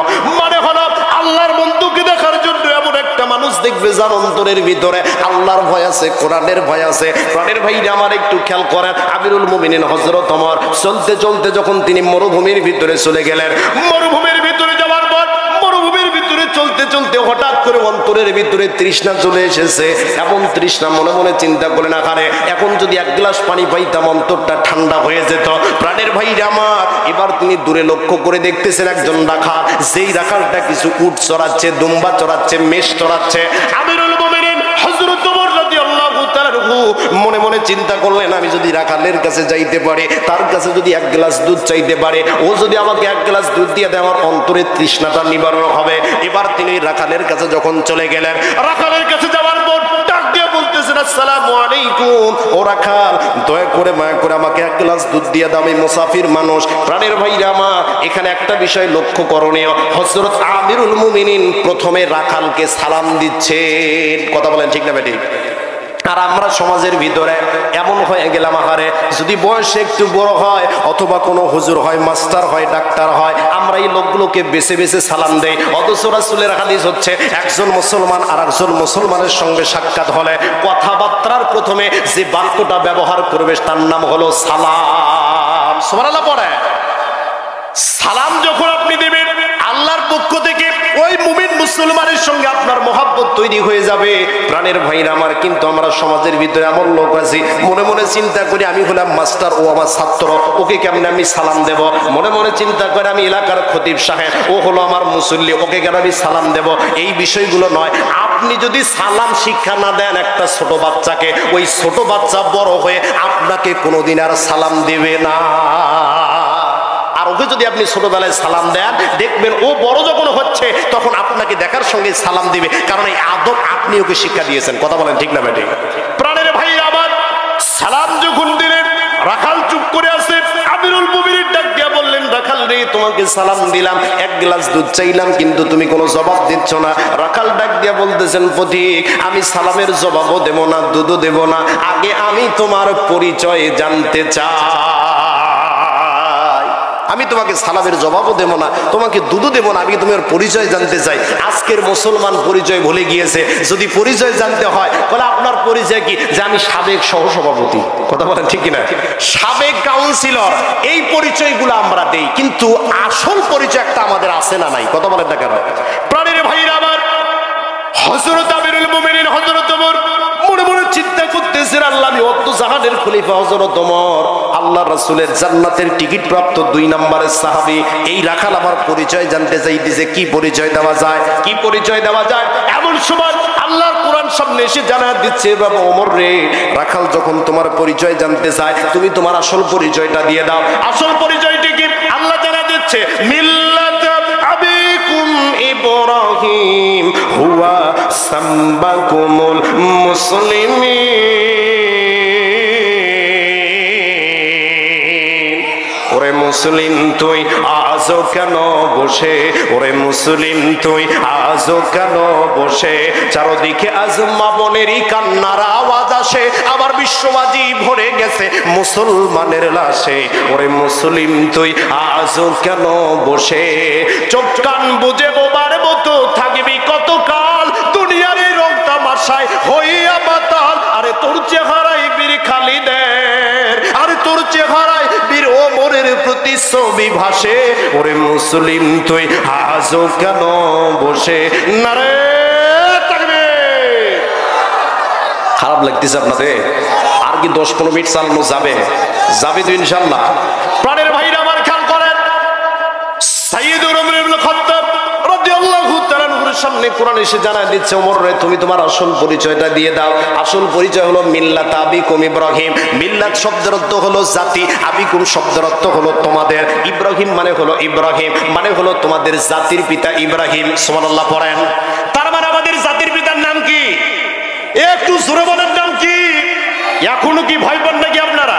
মানে হলো আল্লাহর বন্ধুকে দেখার জন্য। এমন একটা মানুষ দেখবে যার অন্তরের ভিতরে আল্লাহর ভয় আছে, কোরআনের ভয় আছে। প্রাণের ভাইরা আমার একটু খেয়াল করেন, আমিরুল মুমিনিন হযরত ওমর চলতে চলতে যখন তিনি মরুভূমির ভিতরে চলে গেলেন, মরুভূমির ভিতরে যাওয়ার পর মরুভূমির ভিতরে চলতে চলতে হঠাৎ করে অন্তরের ভিতরে তৃষ্ণা চলে এসেছে। এমন তৃষ্ণা, মনে মনে চিন্তা করে না, আরে এখন যদি 1 গ্লাস পানি পাইতাম অন্তরটা ঠান্ডা হয়ে যেত। প্রাণের ভাইরা আমার, এবার তিনি দূরে লক্ষ্য করে দেখতেছেন একজন রাখাল, যেই রাখালটা কিছু উট চড়াচ্ছে, দুম্বা চড়াচ্ছে, মেষ চড়াচ্ছে। আমিরুল মুমিনিন হযরত ওমর রাদিয়াল্লাহু তাআলা মনে মনে চিন্তা করলেন, আমি যদি রাখালের কাছে যাইতে পারি, তার কাছে যদি 1 গ্লাস দুধ চাইতে পারে, ও যদি আমাকে 1 গ্লাস দুধ দিয়ে দেয়, আমার অন্তরের তৃষ্ণাটা নিবারণ হবে। এবার তিনি রাখালের কাছে যখন চলে গেলেন, রাখালের কাছে যাওয়ার পর ডাক দিয়ে বলতেছেন, আসসালামু আলাইকুম, ও রাখাল, দয়া করে মায়া করে আমাকে 1 গ্লাস দুধ দিয়ে দাও, আমি মুসাফির মানুষ। প্রাণের ভাইরা আমার, এখানে একটা বিষয় লক্ষ্য করণীয়, হযরত আমিরুল মুমিনিন প্রথমে রাখালকে সালাম দিচ্ছেন। কথা বলেন ঠিক না বেটি? আর আমরা সমাজের ভিতরে এমন হয়ে গেলাম, আহারে যদি বয়সে একটু বড় হয়, অথবা কোনো হুজুর হয়, মাস্টার হয়, ডাক্তার হয়, আমরা এই লোকগুলোকে বেছে বেছে সালাম দেই। অথচ রাসূলের হাদিস হচ্ছে, একজন মুসলমান আর একজন মুসলমানের সঙ্গে সাক্ষাৎ হলে কথাবার্তার প্রথমে যে বাক্যটা ব্যবহার করবে তার নাম হলো সালাম। সুবহানাল্লাহ পড়ে। সালাম যখন আপনি দেবেন আল্লাহর পক্ষ থেকে, ওই মুমিন মুসলমানের সঙ্গে আপনার মহব্বত তৈরি হয়ে যাবে। প্রাণের ভাইরা আমার, কিন্তু আমরা সমাজের ভিতরে এমন লোক আছি, মনে মনে চিন্তা করি আমি হলাম মাস্টার, ও আমার ছাত্র, ওকে কেমন আমি সালাম দেব। মনে মনে চিন্তা করে আমি এলাকার খতিব সাহেব, ও হলো আমার মুসল্লি, ওকে কেন আমি সালাম দেব। এই বিষয়গুলো নয়। আপনি যদি সালাম শিক্ষা না দেন একটা ছোট বাচ্চাকে, ওই ছোট বাচ্চা বড় হয়ে আপনাকে কোনোদিন আর সালাম দেবে না। আর ওকে যদি আপনি ছোটবেলায় সালাম দেন, দেখবেন ও বড় যখন হচ্ছে তখন আপনাকে দেখার সঙ্গে সালাম দিবে, কারণ এই আদব আপনি ওকে শিক্ষা দিয়েছেন। কথা বলেন ঠিক না বেটি? প্রাণের ভাই আমার, সালাম যখন দিলেন, রাখাল চুপ করে আছে। আমিরুল মুমিনিন ডাক দিয়া বললেন, রাখাল রে, তোমাকে সালাম দিলাম, 1 গ্লাস দুধ চাইলাম, কিন্তু তুমি কোনো জবাব দিচ্ছ না। রাখাল ডাক দিয়া বলতেছেন, পথিক, আমি সালামের জবাবও দেব না, দুধও দেব না, আগে আমি তোমার পরিচয় জানতে চাই। আমি তোমাকে সালামের জবাবও দেব না, তোমাকে দুধও দেব না, আমি তোমার পরিচয় জানতে চাই। আজকের মুসলমান পরিচয় ভুলে গিয়েছে। যদি পরিচয় জানতে হয়, বলে আপনার পরিচয় কি? যে আমি সাবেক সহসভাপতি। কথা বলেন ঠিক কিনা? সাবেক কাউন্সিলর। এই পরিচয়গুলো আমরা দেই, কিন্তু আসল পরিচয় একটা আমাদের আছে না নাই? কথা বলেন না কেন? প্রাণের ভাইরা আমার, হযরত আমিরুল মুমিনিন হযরত ওমর মনে মনে চিন্তা করতে বলতেছেন আল্লাহ আমি অদ্দু জাহানের খলিফা হযরত ওমর, আল্লাহ রাসূলের জান্নাতের টিকিট প্রাপ্ত 2 নম্বরের সাহাবী। এই রাখাল আমার পরিচয় জানতে চাইতেছে, কি পরিচয় দেওয়া যায়, কি পরিচয় দেওয়া যায়। এমন সময় আল্লাহর কোরআন সামনে এসে জানা দিচ্ছে, বাবা ওমর রে, রাখাল যখন তোমার পরিচয় জানতে চায় তুমি তোমার আসল পরিচয়টা দিয়ে দাও। আসল পরিচয়টি কি? আল্লাহ জানা দিচ্ছে, মিল্লাত আবিকুম ইব্রাহিম হুয়া সাম্বাকুমুল মুসলিমিন। ওরে মুসলিম তুই আজও কেন বসে, ওরে মুসলিম তুই আজও কেন বসে, চারদিকে আজ মা বোনেরই কান্নার আওয়াজ আসে, আবার বিশ্ববাজি ভরে গেছে মুসলমানের লাশে। ওরে মুসলিম তুই আজও কেন বসে, চোখ কান বুঝে বোবার মতো থাকবি কতকাল, দুনিয়ার এই রং তামাশায় হইয়া মাতাল। আরে তোর চেহারায় বীর খালিদের, আরে তোর চেহারায় বীর ওমরের প্রতিচ্ছবি ভাসে। ওরে মুসলিম তুই আজও কেন বসে, নারে তাকবীর। খারাপ লাগতেছে আপনাদের? আর কি 10-15 মিনিট চালানো যাবে? যাবে তো ইনশাআল্লাহ। প্রাণের ভাইরা আমার খেয়াল করেন, সাইয়্যিদুর ওমর ইবনে খাত্তাব রাদিয়াল্লাহু তাআলা আনহুর সামনে কোরআন এসে জানায় দিচ্ছে, ওমর রে তুমি তোমার আসল পরিচয়টা দিয়ে দাও। আসল পরিচয় হলো মিল্লাত আবিকুম ইব্রাহিম। মিল্লাত শব্দের অর্থ হলো জাতি, আবিকুম শব্দের অর্থ হলো তোমাদের, ইব্রাহিম মানে হলো ইব্রাহিম মানে হলো তোমাদের জাতির পিতা ইব্রাহিম। সুবহানাল্লাহ পড়েন। তার মানে আমাদের জাতির পিতার নাম কি? একটু জোরে বলেন, নাম কি? এখনো কি ভয় পান নাকি আপনারা?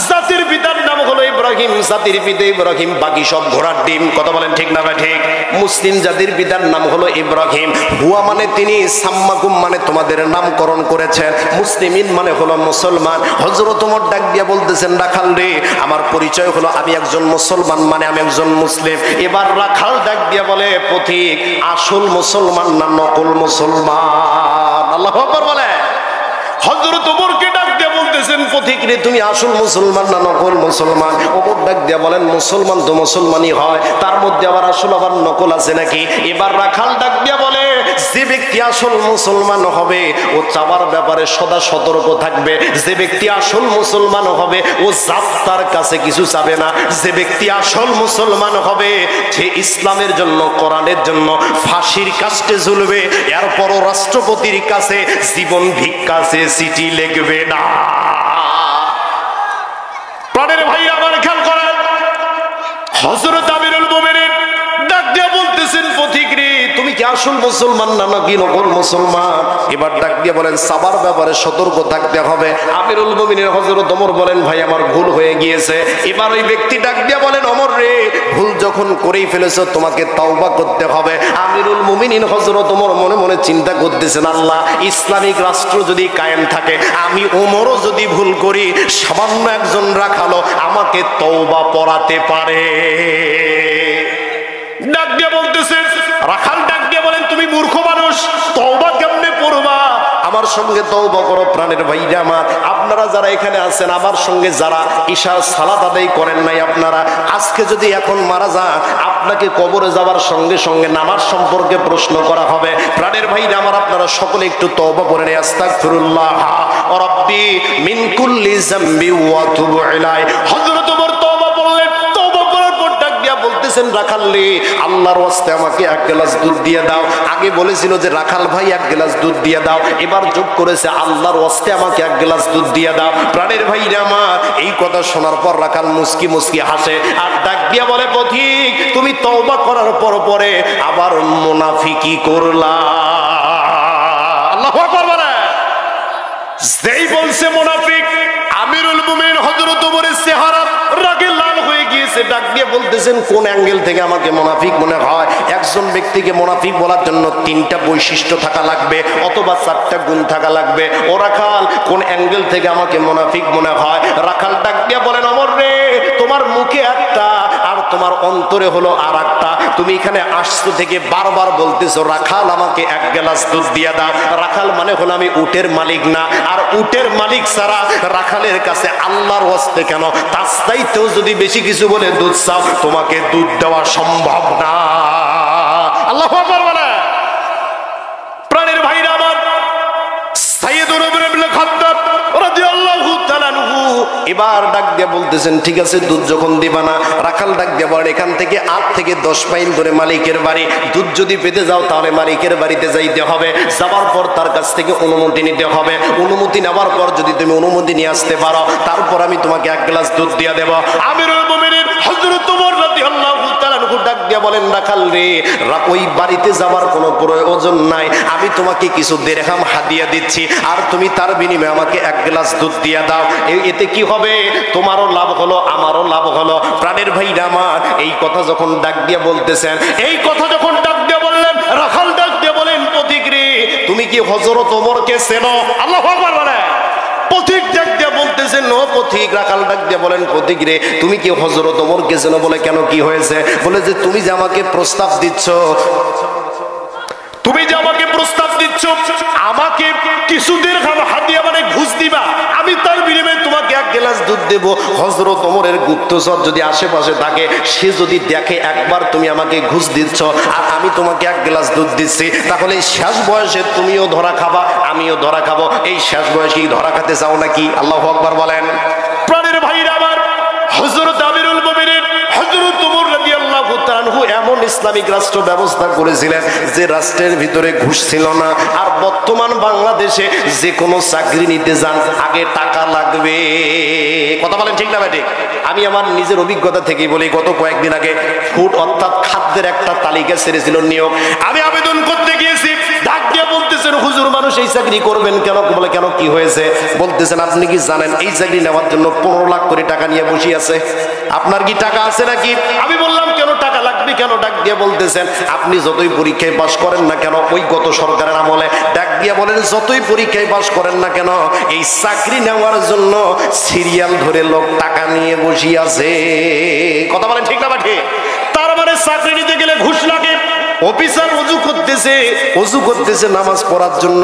জাতির পিতার নাম হলো ইব্রাহিম, জাতির পিতা ইব্রাহিম, বাকি সব ঘোড়ার ডিম। কথা বলেন ঠিক না ভাই? ঠিক। মুসলিম জাতির পিতার নাম হলো ইব্রাহিম। হুয়া মানে তিনি, সাম্মাকুম মানে তোমাদের নামকরণ করেছেন, মুসলিমিন মানে হলো মুসলমান। হযরত ওমর ডাক দিয়া বলতেছেন, রাখাল রে আমার পরিচয় হলো আমি একজন মুসলমান, মানে আমি একজন মুসলিম। এবার রাখাল ডাক দিয়া বলে, পথিক আসল মুসলমান না নকল মুসলমান? আল্লাহু আকবার বলে। হযরত ওমরকে ডাক দিয়ে বলতেছেন, পথিক রে তুমি আসল মুসলমান না নকল মুসলমান? ওমর ডাক দিয়ে বলেন, মুসলমান তো মুসলমানই হয়, তার মধ্যে আবার আসল আবার নকল আছে নাকি? এবার রাখাল ডাক দিয়ে বলে, যে ব্যক্তি আসল মুসলমান হবে ও চাওয়ার ব্যাপারে সদা সতর্ক থাকবে। যে ব্যক্তি আসল মুসলমান হবে ও জাত কাছে কিছু চাবে না। যে ব্যক্তি আসল মুসলমান হবে সে ইসলামের জন্য, কোরআনের জন্য ফাঁসির কাস্টে ঝুলবে, এরপরও রাষ্ট্রপতির কাছে জীবন ভিক্ষা চেয়ে চিঠি লিখবে না। প্রাণের ভাই আমার খেয়াল করেন, হযরত আমিরুল মুমিনিন ডাক দিয়ে বলতেছেন, পথিক রে তুমি কি আসল মুসলমান না নাকি নকল মুসলমান? এবার ডাক দিয়ে বলেন, সাবার ব্যাপারে সতর্ক থাকতে হবে। আমিরুল মুমিনিন হযরত ওমর বলেন, ভাই আমার ভুল হয়ে গিয়েছে। এবার ওই ব্যক্তি ডাক দিয়ে বলেন, ওমর রে ভুল যখন করেই ফেলেছো তোমাকে তওবা করতে হবে। আমিরুল মুমিনিন হযরত ওমর মনে মনে চিন্তা করতেছেন, আল্লাহ ইসলামিক রাষ্ট্র যদি কায়েম থাকে, আমি ওমরও যদি ভুল করি, সামান্য একজন রাখালো আমাকে তওবা পড়াতে পারে। ডাক দিয়ে বলতেছেন, রাখাল ডাক দিয়ে বলেন, তুমি মূর্খ মানুষ, তওবা কেমনে পড়বা? আমার সঙ্গে তওবা করো। প্রাণের ভাইরা আমার, আপনারা যারা এখানে আছেন, আমার সঙ্গে যারা ঈশার সালাত আদায় করেন নাই, আপনারা আজকে যদি এখন মারা যান, আপনাকে কবরে যাওয়ার সঙ্গে সঙ্গে নামাজ সম্পর্কে প্রশ্ন করা হবে। প্রাণের ভাইরা আমার, আপনারা সকলে একটু তওবা করে নেন। আস্তাগফিরুল্লাহ রাব্বি মিন কুল্লি যামবি ওয়া তুবু ইলাই। হযরত ওমর তওবা বললেন, তওবা করার পর ডাক দিয়া বলতেছেন, রাখালরে আল্লাহর ওয়াস্তে আমাকে এক গ্লাস দুধ দিয়ে দাও। আগে বলেছিল যে রাখাল ভাই এক গ্লাস দুধ দিয়ে দাও, এবার যোগ করেছে আল্লাহর ওয়াস্তে আমাকে এক গ্লাস দুধ দিয়ে দাও। প্রাণের ভাইরা আমার, এই কথা শোনার পর রাখাল মুস্কি মুস্কি হাসে আর ডাক দিয়া বলে, পথিক তুমি তওবা করার পর পরে আবার মুনাফিকি করলা। আল্লাহু আকবার বলে। যেই বলছে মুনাফিক, আমিরুল মুমিনিন হযরত ওমরের চেহারা রাগে লাল হয়ে গিয়েছে। ডাক দিয়ে বলতেছেন, কোন অ্যাঙ্গেল থেকে আমাকে মুনাফিক মনে হয়? একজন ব্যক্তিকে মুনাফিক বলার জন্য 3টা বৈশিষ্ট্য থাকা লাগবে অথবা 4টা গুণ থাকা লাগবে। ও রাখাল, কোন অ্যাঙ্গেল থেকে আমাকে মুনাফিক মনে হয়? রাখাল ডাক দিয়ে বলেন, ওমর রে তোমার মুখে একটা আর তোমার অন্তরে হলো আর একটা। তুমি এখানে আসছো থেকে বারবার বলতেছো, রাখাল আমাকে এক গ্লাস দুধ দিয়ে দাও। রাখাল মানে হলো আমি উটের মালিক না, আর উটের মালিক ছাড়া রাখালের কাছে আল্লাহর ওয়াস্তে কেন তার চাইতেও যদি বেশি কিছু বলে দুধ চাও, তোমাকে দুধ দেওয়া সম্ভব না। আল্লাহু আকবার বলে। প্রাণের ভাইরা আমার, সাইয়্যিদুর ওমর ইবনে খাত্তাব এবার ডাক দিয়ে বলতেছেন ঠিক আছে দুধ যখন দিবা না, রাখাল ডাক দিয়ে বলেন এখান থেকে 8 থেকে 10 মাইল ধরে মালিকের বাড়ি, দুধ যদি পেতে যাও তাহলে মালিকের বাড়িতে যাইতে হবে, যাওয়ার পর তার কাছ থেকে অনুমতি নিতে হবে, অনুমতি নেওয়ার পর যদি তুমি অনুমতি নিয়ে আসতে পারো তারপর আমি তোমাকে 1 গ্লাস দুধ দিয়ে দেব। আমিরুল মুমিনিন হযরত ওমর রাদিয়াল্লাহু তাআলা ডাক দিয়ে বলেন রাখাল রে, ওই বাড়িতে যাওয়ার কোনো প্রয়োজন নাই, আমি তোমাকে কিছু দিরহাম হাদিয়া দিচ্ছি আর তুমি তার বিনিময়ে আমাকে 1 গ্লাস দুধ দিয়ে দাও, এতে কি হবে তোমারও লাভ হলো আমারও লাভ হলো। প্রাণের ভাইরা আমার এই কথা যখন ডাক দিয়ে বলতেছেন, এই কথা যখন ডাক দিয়ে বললেন, রাখাল ডাক দিয়ে বলেন পথিক রে তুমি কি হযরত ওমরকে চেনো? আল্লাহু আকবার বলেন। পথিক ডাক দিয়ে বলতেছেন ও পথিক, রাখাল ডাক দিয়ে বলেন পথিক রে তুমি কি হযরত ওমরকে চেনো? বলে কেন কি হয়েছে? বলে যে তুমি যে আমাকে প্রস্তাব দিচ্ছ, তুমি যে আমাকে প্রস্তাব দিচ্ছ আমাকে কিছু দিরহাম হাদিয়া মানে ঘুষ দিবা, আমি তার বিনিময়ে তোমাকে 1 গ্লাস দুধ দেব। হযরত ওমরের গুপ্তচর যদি আশেপাশে থাকে, সে যদি দেখে একবার তুমি আমাকে ঘুষ দিচ্ছ আর আমি তোমাকে 1 গ্লাস দুধ দিচ্ছি, তাহলে শেষ বয়সে তুমিও ধরা খাবা আমিও ধরা খাবো। এই শেষ বয়সেই ধরা খেতে চাও নাকি? আল্লাহু আকবার বলেন। প্রাণের ভাইরা আমার, হযরত আমিরুল মুমিনিন হযরত ওমর রাদিয়াল্লাহু তাআলা এমন ইসলামিক রাষ্ট্র ব্যবস্থা করেছিলেন যে রাষ্ট্রের ভিতরে ঘুষ ছিল না। আর বর্তমান বাংলাদেশে যে কোনো চাকরি নিতে যান আগে টাকা লাগবে। কথা বলেন ঠিক না ভাই? ঠিক। আমি আমার নিজের অভিজ্ঞতা থেকেই বলি, গত কয়েকদিন আগে ফুড অর্থাৎ খাদ্যের একটা তালিকা ছেড়েছিল নিয়োগ, আমি আবেদন করতে গিয়েছি, ডাক দিয়ে বলতেছেন হুজুর মানুষ এই চাকরি করবেন কেন? বলে কেন কি হয়েছে? বলতেছেন আপনি কি জানেন এই চাকরি নেওয়ার জন্য 15 লাখ করে টাকা নিয়ে বসে আছে, আপনার কি টাকা আছে নাকি? আমি বললাম কেন টাকা লাগবে কেন? ডাক দিয়ে বলতেছেন আপনি যতই পরীক্ষায় পাশ করেন না কেন, ওই গত সরকারের আমলে ডাক দিয়ে বলেন যতই পরীক্ষায় পাশ করেন না কেন এই চাকরি নেওয়ার জন্য সিরিয়াল ধরে লোক টাকা নিয়ে বসে আছে। কথা বলেন ঠিক না ঠিক? তার মানে চাকরি নিতে গেলে ঘুষ লাগে। অফিসার অজু করতেছে নামাজ পড়ার জন্য,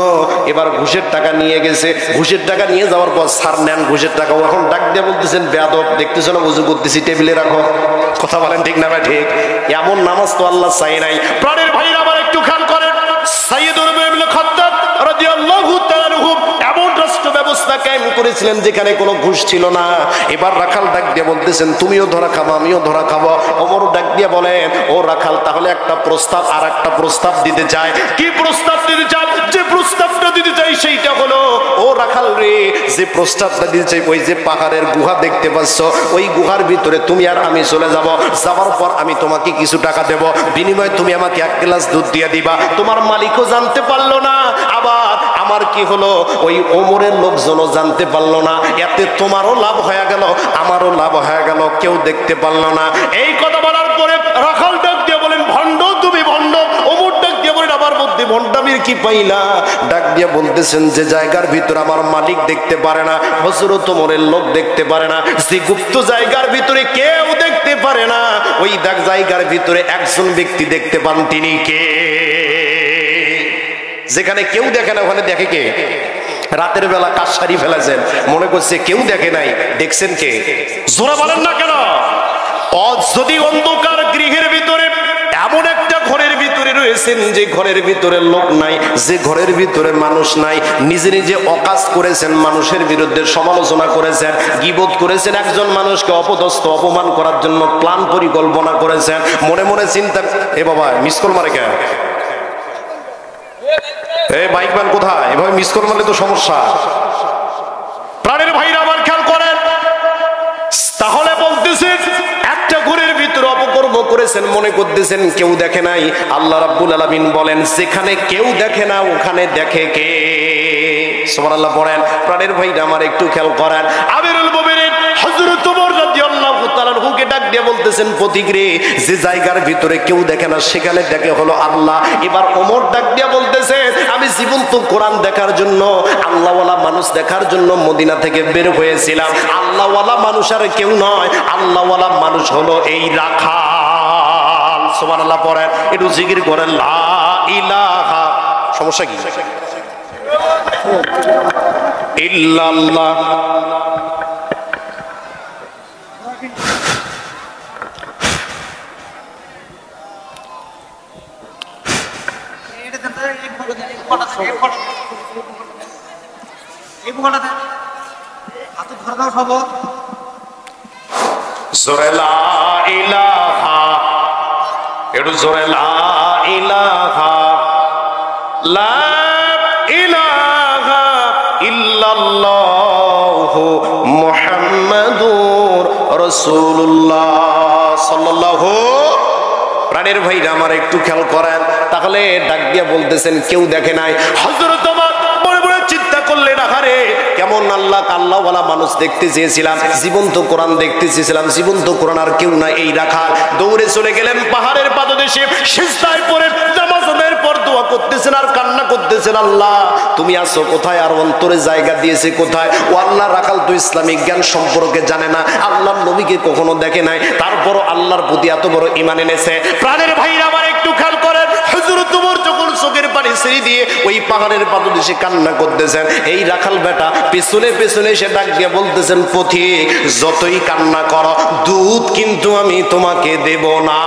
এবার ঘুষের টাকা নিয়ে গেছে, ঘুষের টাকা নিয়ে যাওয়ার পর স্যার নেন ঘুষের টাকা, এখন ডাক দিয়ে বলতেছেন বেয়াদব দেখতেছো না অজু করতেছি টেবিলে রাখো। কথা বলেন ঠিক না ভাই? ঠিক। এমন নামাজ তো আল্লাহ চাই নাই। প্রাণের ভাইরা আমার একটু খেয়াল করেন, সাইয়েদুল ইবনে খাত্তাব রাদিয়াল্লাহু তাআলা এমন রাষ্ট্র ব্যবস্থা কায়েম করেছিলেন যেখানে কোনো ঘুষ ছিল না। এবার রাখাল ডাক দিয়ে বলতেছেন তুমিও ধরা খাবো আমিও ধরা খাবো। ওমর ডাক দিয়ে বলেন ও রাখাল তাহলে একটা প্রস্তাব আর একটা প্রস্তাব দিতে চায়। কি প্রস্তাব দিতে চায়? যে প্রস্তাবটা দিতে চাই সেইটা হলো, ও রাখাল রে যে প্রস্তাবটা দিতে চাই, ওই যে পাহাড়ের গুহা দেখতে পাচ্ছ ওই গুহার ভিতরে তুমি আর আমি চলে যাব, যাওয়ার পর আমি তোমাকে কিছু টাকা দেব, বিনিময়ে তুমি আমাকে 1 গ্লাস দুধ দিয়ে দিবা। তোমার মালিকও জানতে পারলো না, আবার আমার কি হলো ওই ওমরের লোকজনও জানতে পারলো না, এতে তোমারও লাভ হয়ে গেল আমারও লাভ হয়ে গেল, কেউ দেখতে পারলো না। এই কথা বলার পরে রাখাল ডাক দিয়ে বলেন ভণ্ড তুমি ভণ্ড। ওমর ডাক দিয়ে বলেন আমার মধ্যে ভণ্ডামির কি পাইলা? ডাক দিয়ে বলতেছেন যে জায়গার ভিতর আমার মালিক দেখতে পারে না, হযরত ওমরের লোক দেখতে পারে না, যে গুপ্ত জায়গার ভিতরে কেউ দেখতে পারে না, ওই জায়গার ভিতরে একজন ব্যক্তি দেখতে পান, তিনি কে? যেখানে কেউ দেখে না ওখানে দেখে কে? রাতের বেলা কাশারি ফেলেছেন, মনে করছে কেউ দেখে নাই, দেখছেন কে? জোরা বলেন না কেন? যদি অন্ধকার গৃহের ভিতরে এমন একটা ঘরের ভিতরে রয়েছেন যে ঘরের ভিতরে লোক নাই, যে ঘরের ভিতরে মানুষ নাই, নিজে নিজে অকাজ করেছেন, মানুষের বিরুদ্ধে সমালোচনা করেছেন, গীবত করেছেন, একজন মানুষকে অপদস্থ অপমান করার জন্য প্ল্যান পরিকল্পনা করেছেন, মনে মনে চিন্তা এ বাবা মিস কল মারে কেন? বাইক ম্যান কোথায়? এভাবে মিস কল মারলে তো সমস্যা। প্রাণের ভাইরা আমার খেয়াল করেন, তাহলে বলতেছেন একটা ঘরের ভিতরে অপকর্ম করেছেন, মনে করতেছেন কেউ দেখে নাই। আল্লাহ রাব্বুল আলামিন বলেন যেখানে কেউ দেখে না ওখানে দেখে কে? সুবহানাল্লাহ পড়েন। প্রাণের ভাইরা আমার একটু খেয়াল করেন, আমিরুল মুমিনিন হযরত ওমর রাদিয়াল্লাহু তাআলা হুকে ডাক দিয়ে বলতেছেন পথিক রে যে জায়গার ভিতরে কেউ দেখে না সেখানে দেখে হলো আল্লাহ। এবার ওমর ডাক দিয়ে বলতেছে আমি জীবন্ত কোরআন দেখার জন্য, আল্লাহওয়ালা মানুষ দেখার জন্য মদিনা থেকে বের হয়েছিলাম। আল্লাহওয়ালা মানুষ আর কেউ নয়, আল্লাহওয়ালা মানুষ হলো এই রাখাল। সুবহানাল্লাহ পড়েন, একটু জিকির করেন লা ইলাহা। সমস্যা কি? ইল্লাল্লাহ। এই জোরে লা ইলাহা, একটু জোরে লা ইলাহা, লা ইলাহা ইল্লাল্লাহু মুহাম্মাদুর রাসূলুল্লাহ সাল্লাল্লাহু। প্রাণের ভাইরা আমার একটু খেয়াল করেন, তাহলে ডাক দিয়া বলতেছেন কেউ দেখে নাই। হযরত ওমর বড় বড় চিন্তা করলেন, আহারে কেমন আল্লাহওয়ালা মানুষ দেখতে চেয়েছিলাম, জীবন্ত কোরআন দেখতে চেয়েছিলাম, জীবন্ত কোরআন আর কেউ না, এই রাখাল। দৌড়ে চলে গেলেন পাহাড়ের পাদদেশে, সিজদায় পড়ে নামাজের পর দোয়া করতেছেন আর কান্না করতেছেন, আল্লাহ তুমি আছো কোথায়, আর অন্তরে জায়গা দিয়েছে কোথায়। ও আল্লাহ, রাখাল তো ইসলামিক জ্ঞান সম্পর্কে জানে না, আল্লাহর নবীকে কখনো দেখে নাই, তারপরও আল্লাহর প্রতি এত বড় ঈমান এনেছে। প্রাণের ভাইরা আমার একটু খেয়াল করেন, হযরত ওমর যখন চোখের পানি ছেড়ে দিয়ে ওই পাহাড়ের পাদদেশে কান্না করতেছেন, এই রাখাল বেটা পেছনে পেছনে এসে ডাক দিয়ে বলতেছেন, পথিক যতই কান্না করো দুধ কিন্তু আমি তোমাকে দেব না।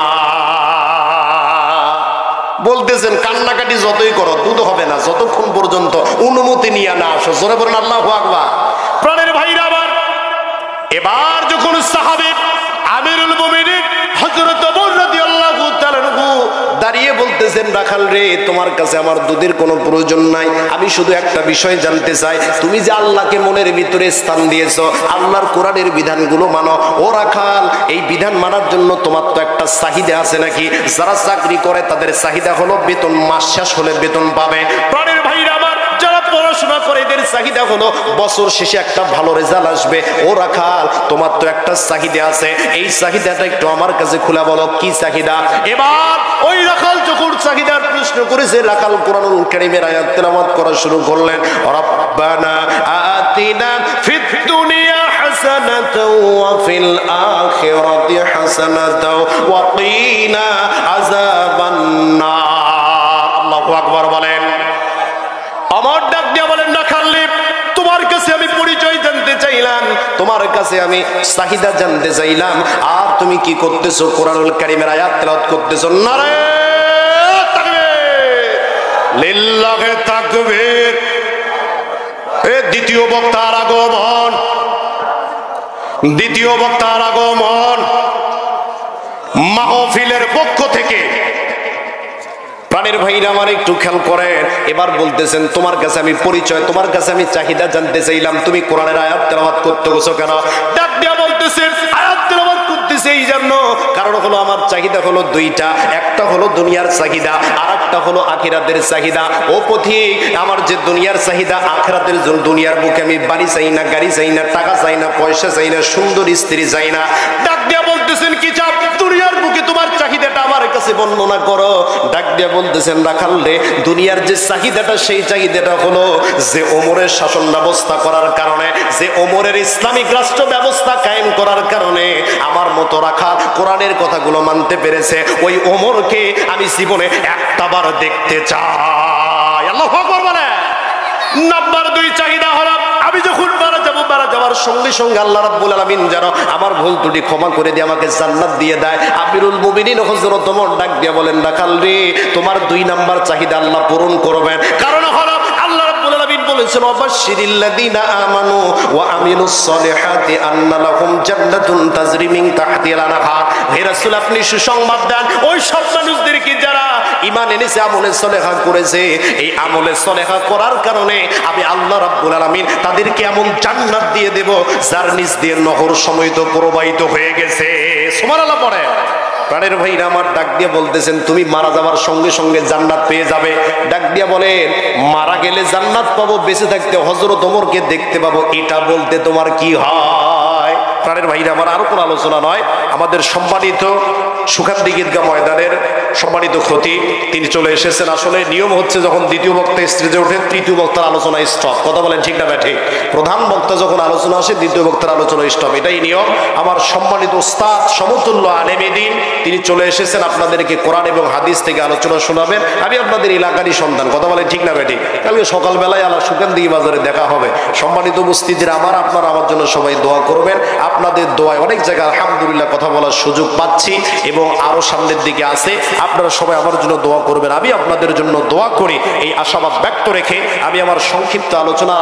বলতেছেন কান্নাকাটি যতই করো দুধ হবে না যতক্ষণ পর্যন্ত অনুমতি নিয়ে না আসো। জোরে বলেন আল্লাহু আকবার। প্রাণের ভাইরা আবার এবার যখন সাহাবী আমিরুল মুমিনিন হযরত ওমর রাদিয়াল্লাহু তাআলা দাঁড়িয়ে বলতেছেন, রাখাল রে, তোমার কাছে আমার দুধের কোনো প্রয়োজন নাই, আমি শুধু একটা বিষয় জানতে চাই, তুমি যে আল্লাহকে মনের ভিতরে স্থান দিয়েছো, আল্লাহর কোরআনের বিধানগুলো মানো। ও রাখাল, এই বিধান মানার জন্য তোমার তো একটা চাহিদা আছে নাকি? যারা চাকরি করে তাদের চাহিদা হলো বেতন মাস শেষ হলে বেতন পাবে। প্রাণের ভাইরা আমার, যারা পড়াশোনা করে এদের চাহিদা হলো বছর শেষে একটা ভালো রেজাল্ট আসবে। ও রাখাল, তোমার তো একটা চাহিদা আছে, এই চাহিদাটা একটু আমার কাছে খুলে বলো, কি চাহিদা? এবার ওই রাখাল যখন চাহিদার প্রশ্ন করেছে, রাখাল কোরআনুল কারীমের আয়াত তেলাওয়াত করা শুরু করলেন, রব্বানা আতিনা ফিদ দুনিয়া হাসানাতাও ওয়া ফিল আখিরাতি হাসানাতাও ওয়া কিনা আযাবান নার। আল্লাহু আকবার বলেন। আমার ডাক দিয়া বলেন, রাখাল তোমার কাছে আমি পরিচয় জানতে চাইলাম, তোমার কাছে আমি চাহিদা জানতে চাইলাম, আর তুমি কি করতেছো? কোরআনুল কারীমের আয়াত তেলাওয়াত করতেছো। নারে তাকবীর, লিল্লাহি তাকবীর। দ্বিতীয় বক্তার আগমন, দ্বিতীয় বক্তার আগমন মাহফিলের পক্ষ থেকে। প্রাণের ভাইরা আমার একটু খেয়াল করেন, এবার বলতেছেন তোমার কাছে আমি পরিচয়, তোমার কাছে আমি চাহিদা জানতে চাইলাম, তুমি কোরআনের আয়াত তেলাওয়াত করতেছো কেন? ডাক দিয়া বলতেছেন, আয়াত তেলাওয়াত করতেছে এই জন্য, কারণ হলো আমার চাহিদা হলো দুইটা, একটা হলো দুনিয়ার চাহিদা, আর একটা হলো আখিরাতের চাহিদা। ও পথিক, আমার যে দুনিয়ার চাহিদা, আখিরাতের জন্য দুনিয়ার বুকে আমি বাড়ি চাই না, গাড়ি চাই না, টাকা চাই না, পয়সা চাই না, সুন্দর স্ত্রী চাই না। ডাক দিয়া বলতেছেন কি চাপ? দুনিয়ার বুকে তোমার চাহিদাটা আমার কাছে বর্ণনা করো। ডাক দিয়া বলতেছেন, রাখাল রে, দুনিয়ার যে চাহিদাটা, সেই চাহিদাটা হলো যে ওমরের শাসন ব্যবস্থা করার কারণে, যে ওমরের ইসলামিক রাষ্ট্র ব্যবস্থা কায়েম করার কারণে আমার মতো রাখাল কোরআনের কথাগুলো মানতে পেরেছে, ওই ওমরকে আমি জীবনে একটাবার দেখতে চাই। আল্লাহু আকবার বলে। নাম্বার 2 চাহিদা হলো, আমি যখন মারা যাব, মারা যাওয়ার সঙ্গে সঙ্গে আল্লাহ রাব্বুল আলামিন যেন আমার ভুল ত্রুটি ক্ষমা করে দিয়ে আমাকে জান্নাত দিয়ে দেয়। আমিরুল মুমিনিন হযরত ওমর ডাক দিয়ে বলেন, রাখাল রে, তোমার 2 নাম্বার চাহিদা আল্লাহ পূরণ করবেন। কারণ হলো আল্লাহ রাব্বুল আলামিন বলেছেন, ওয়াবাশশিরিল্লাযীনা আমানু ওয়া আমিলুস সলিহাতি আন্না লাহুম জান্নাতুন তাজরি মিন তাহতিহাল আনহার। হে রাসূল, আপনি সুসংবাদ দেন ওই সব মানুষদেরকে যারা ঈমান এনেছে, আমলে সলেহা করেছে, এই আমলে সলেহা করার কারণে আমি আল্লাহ রাব্বুল আলামিন তাদেরকে এমন জান্নাত দিয়ে দেব যার নিচ দিয়ে নহর সমেত প্রবাহিত হয়ে গেছে। সুবহানাল্লাহ পড়ে। প্রাণের ভাইরা আমার ডাক দিয়ে বলতেছেন, তুমি মারা যাওয়ার সঙ্গে সঙ্গে জান্নাত পেয়ে যাবে। ডাক দিয়া বলেন, মারা গেলে জান্নাত পাবো, বেঁচে থাকতে হযরত ওমরকে দেখতে পাবো, এটা বলতে তোমার কি হয়? প্রাণের ভাইরা আমার, আরো কোনো আলোচনা নয়, আমাদের সম্মানিত সুখান্দি ঈদগাহ ময়দানের সম্মানিত খতিব তিনি চলে এসেছেন। আসলে নিয়ম হচ্ছে, যখন দ্বিতীয় বক্তা স্টেজে ওঠে, তৃতীয় বক্তার আলোচনা স্টপ। কথা বলেন ঠিক না ঠিক? প্রধান বক্তা যখন আলোচনা আসে, দ্বিতীয় বক্তার আলোচনা স্টপ, এটাই নিয়ম। আমার সম্মানিত উস্তাদ সমতুল্য আলেমে দ্বীন তিনি চলে এসেছেন, আপনাদেরকে কোরআন এবং হাদিস থেকে আলোচনা শোনাবেন। আমি আপনাদের এলাকারই সন্তান। কথা বলেন ঠিক না ঠিক? কালকে সকালবেলায় আল্লাহ সুকান্দি বাজারে দেখা হবে। সম্মানিত উপস্থিতিরা আমার, আপনারা আমার জন্য সবাই দোয়া করবেন। আপনাদের দোয়ায় অনেক জায়গায় আলহামদুলিল্লাহ কথা বলার সুযোগ পাচ্ছি এবং আরো সামনের দিকে আছে। আপনারা সবাই আমার জন্য দোয়া করবেন, আমি আপনাদের জন্য দোয়া করি। এই আশাবাদ ব্যক্ত রেখে আমি আমার সংক্ষিপ্ত আলোচনা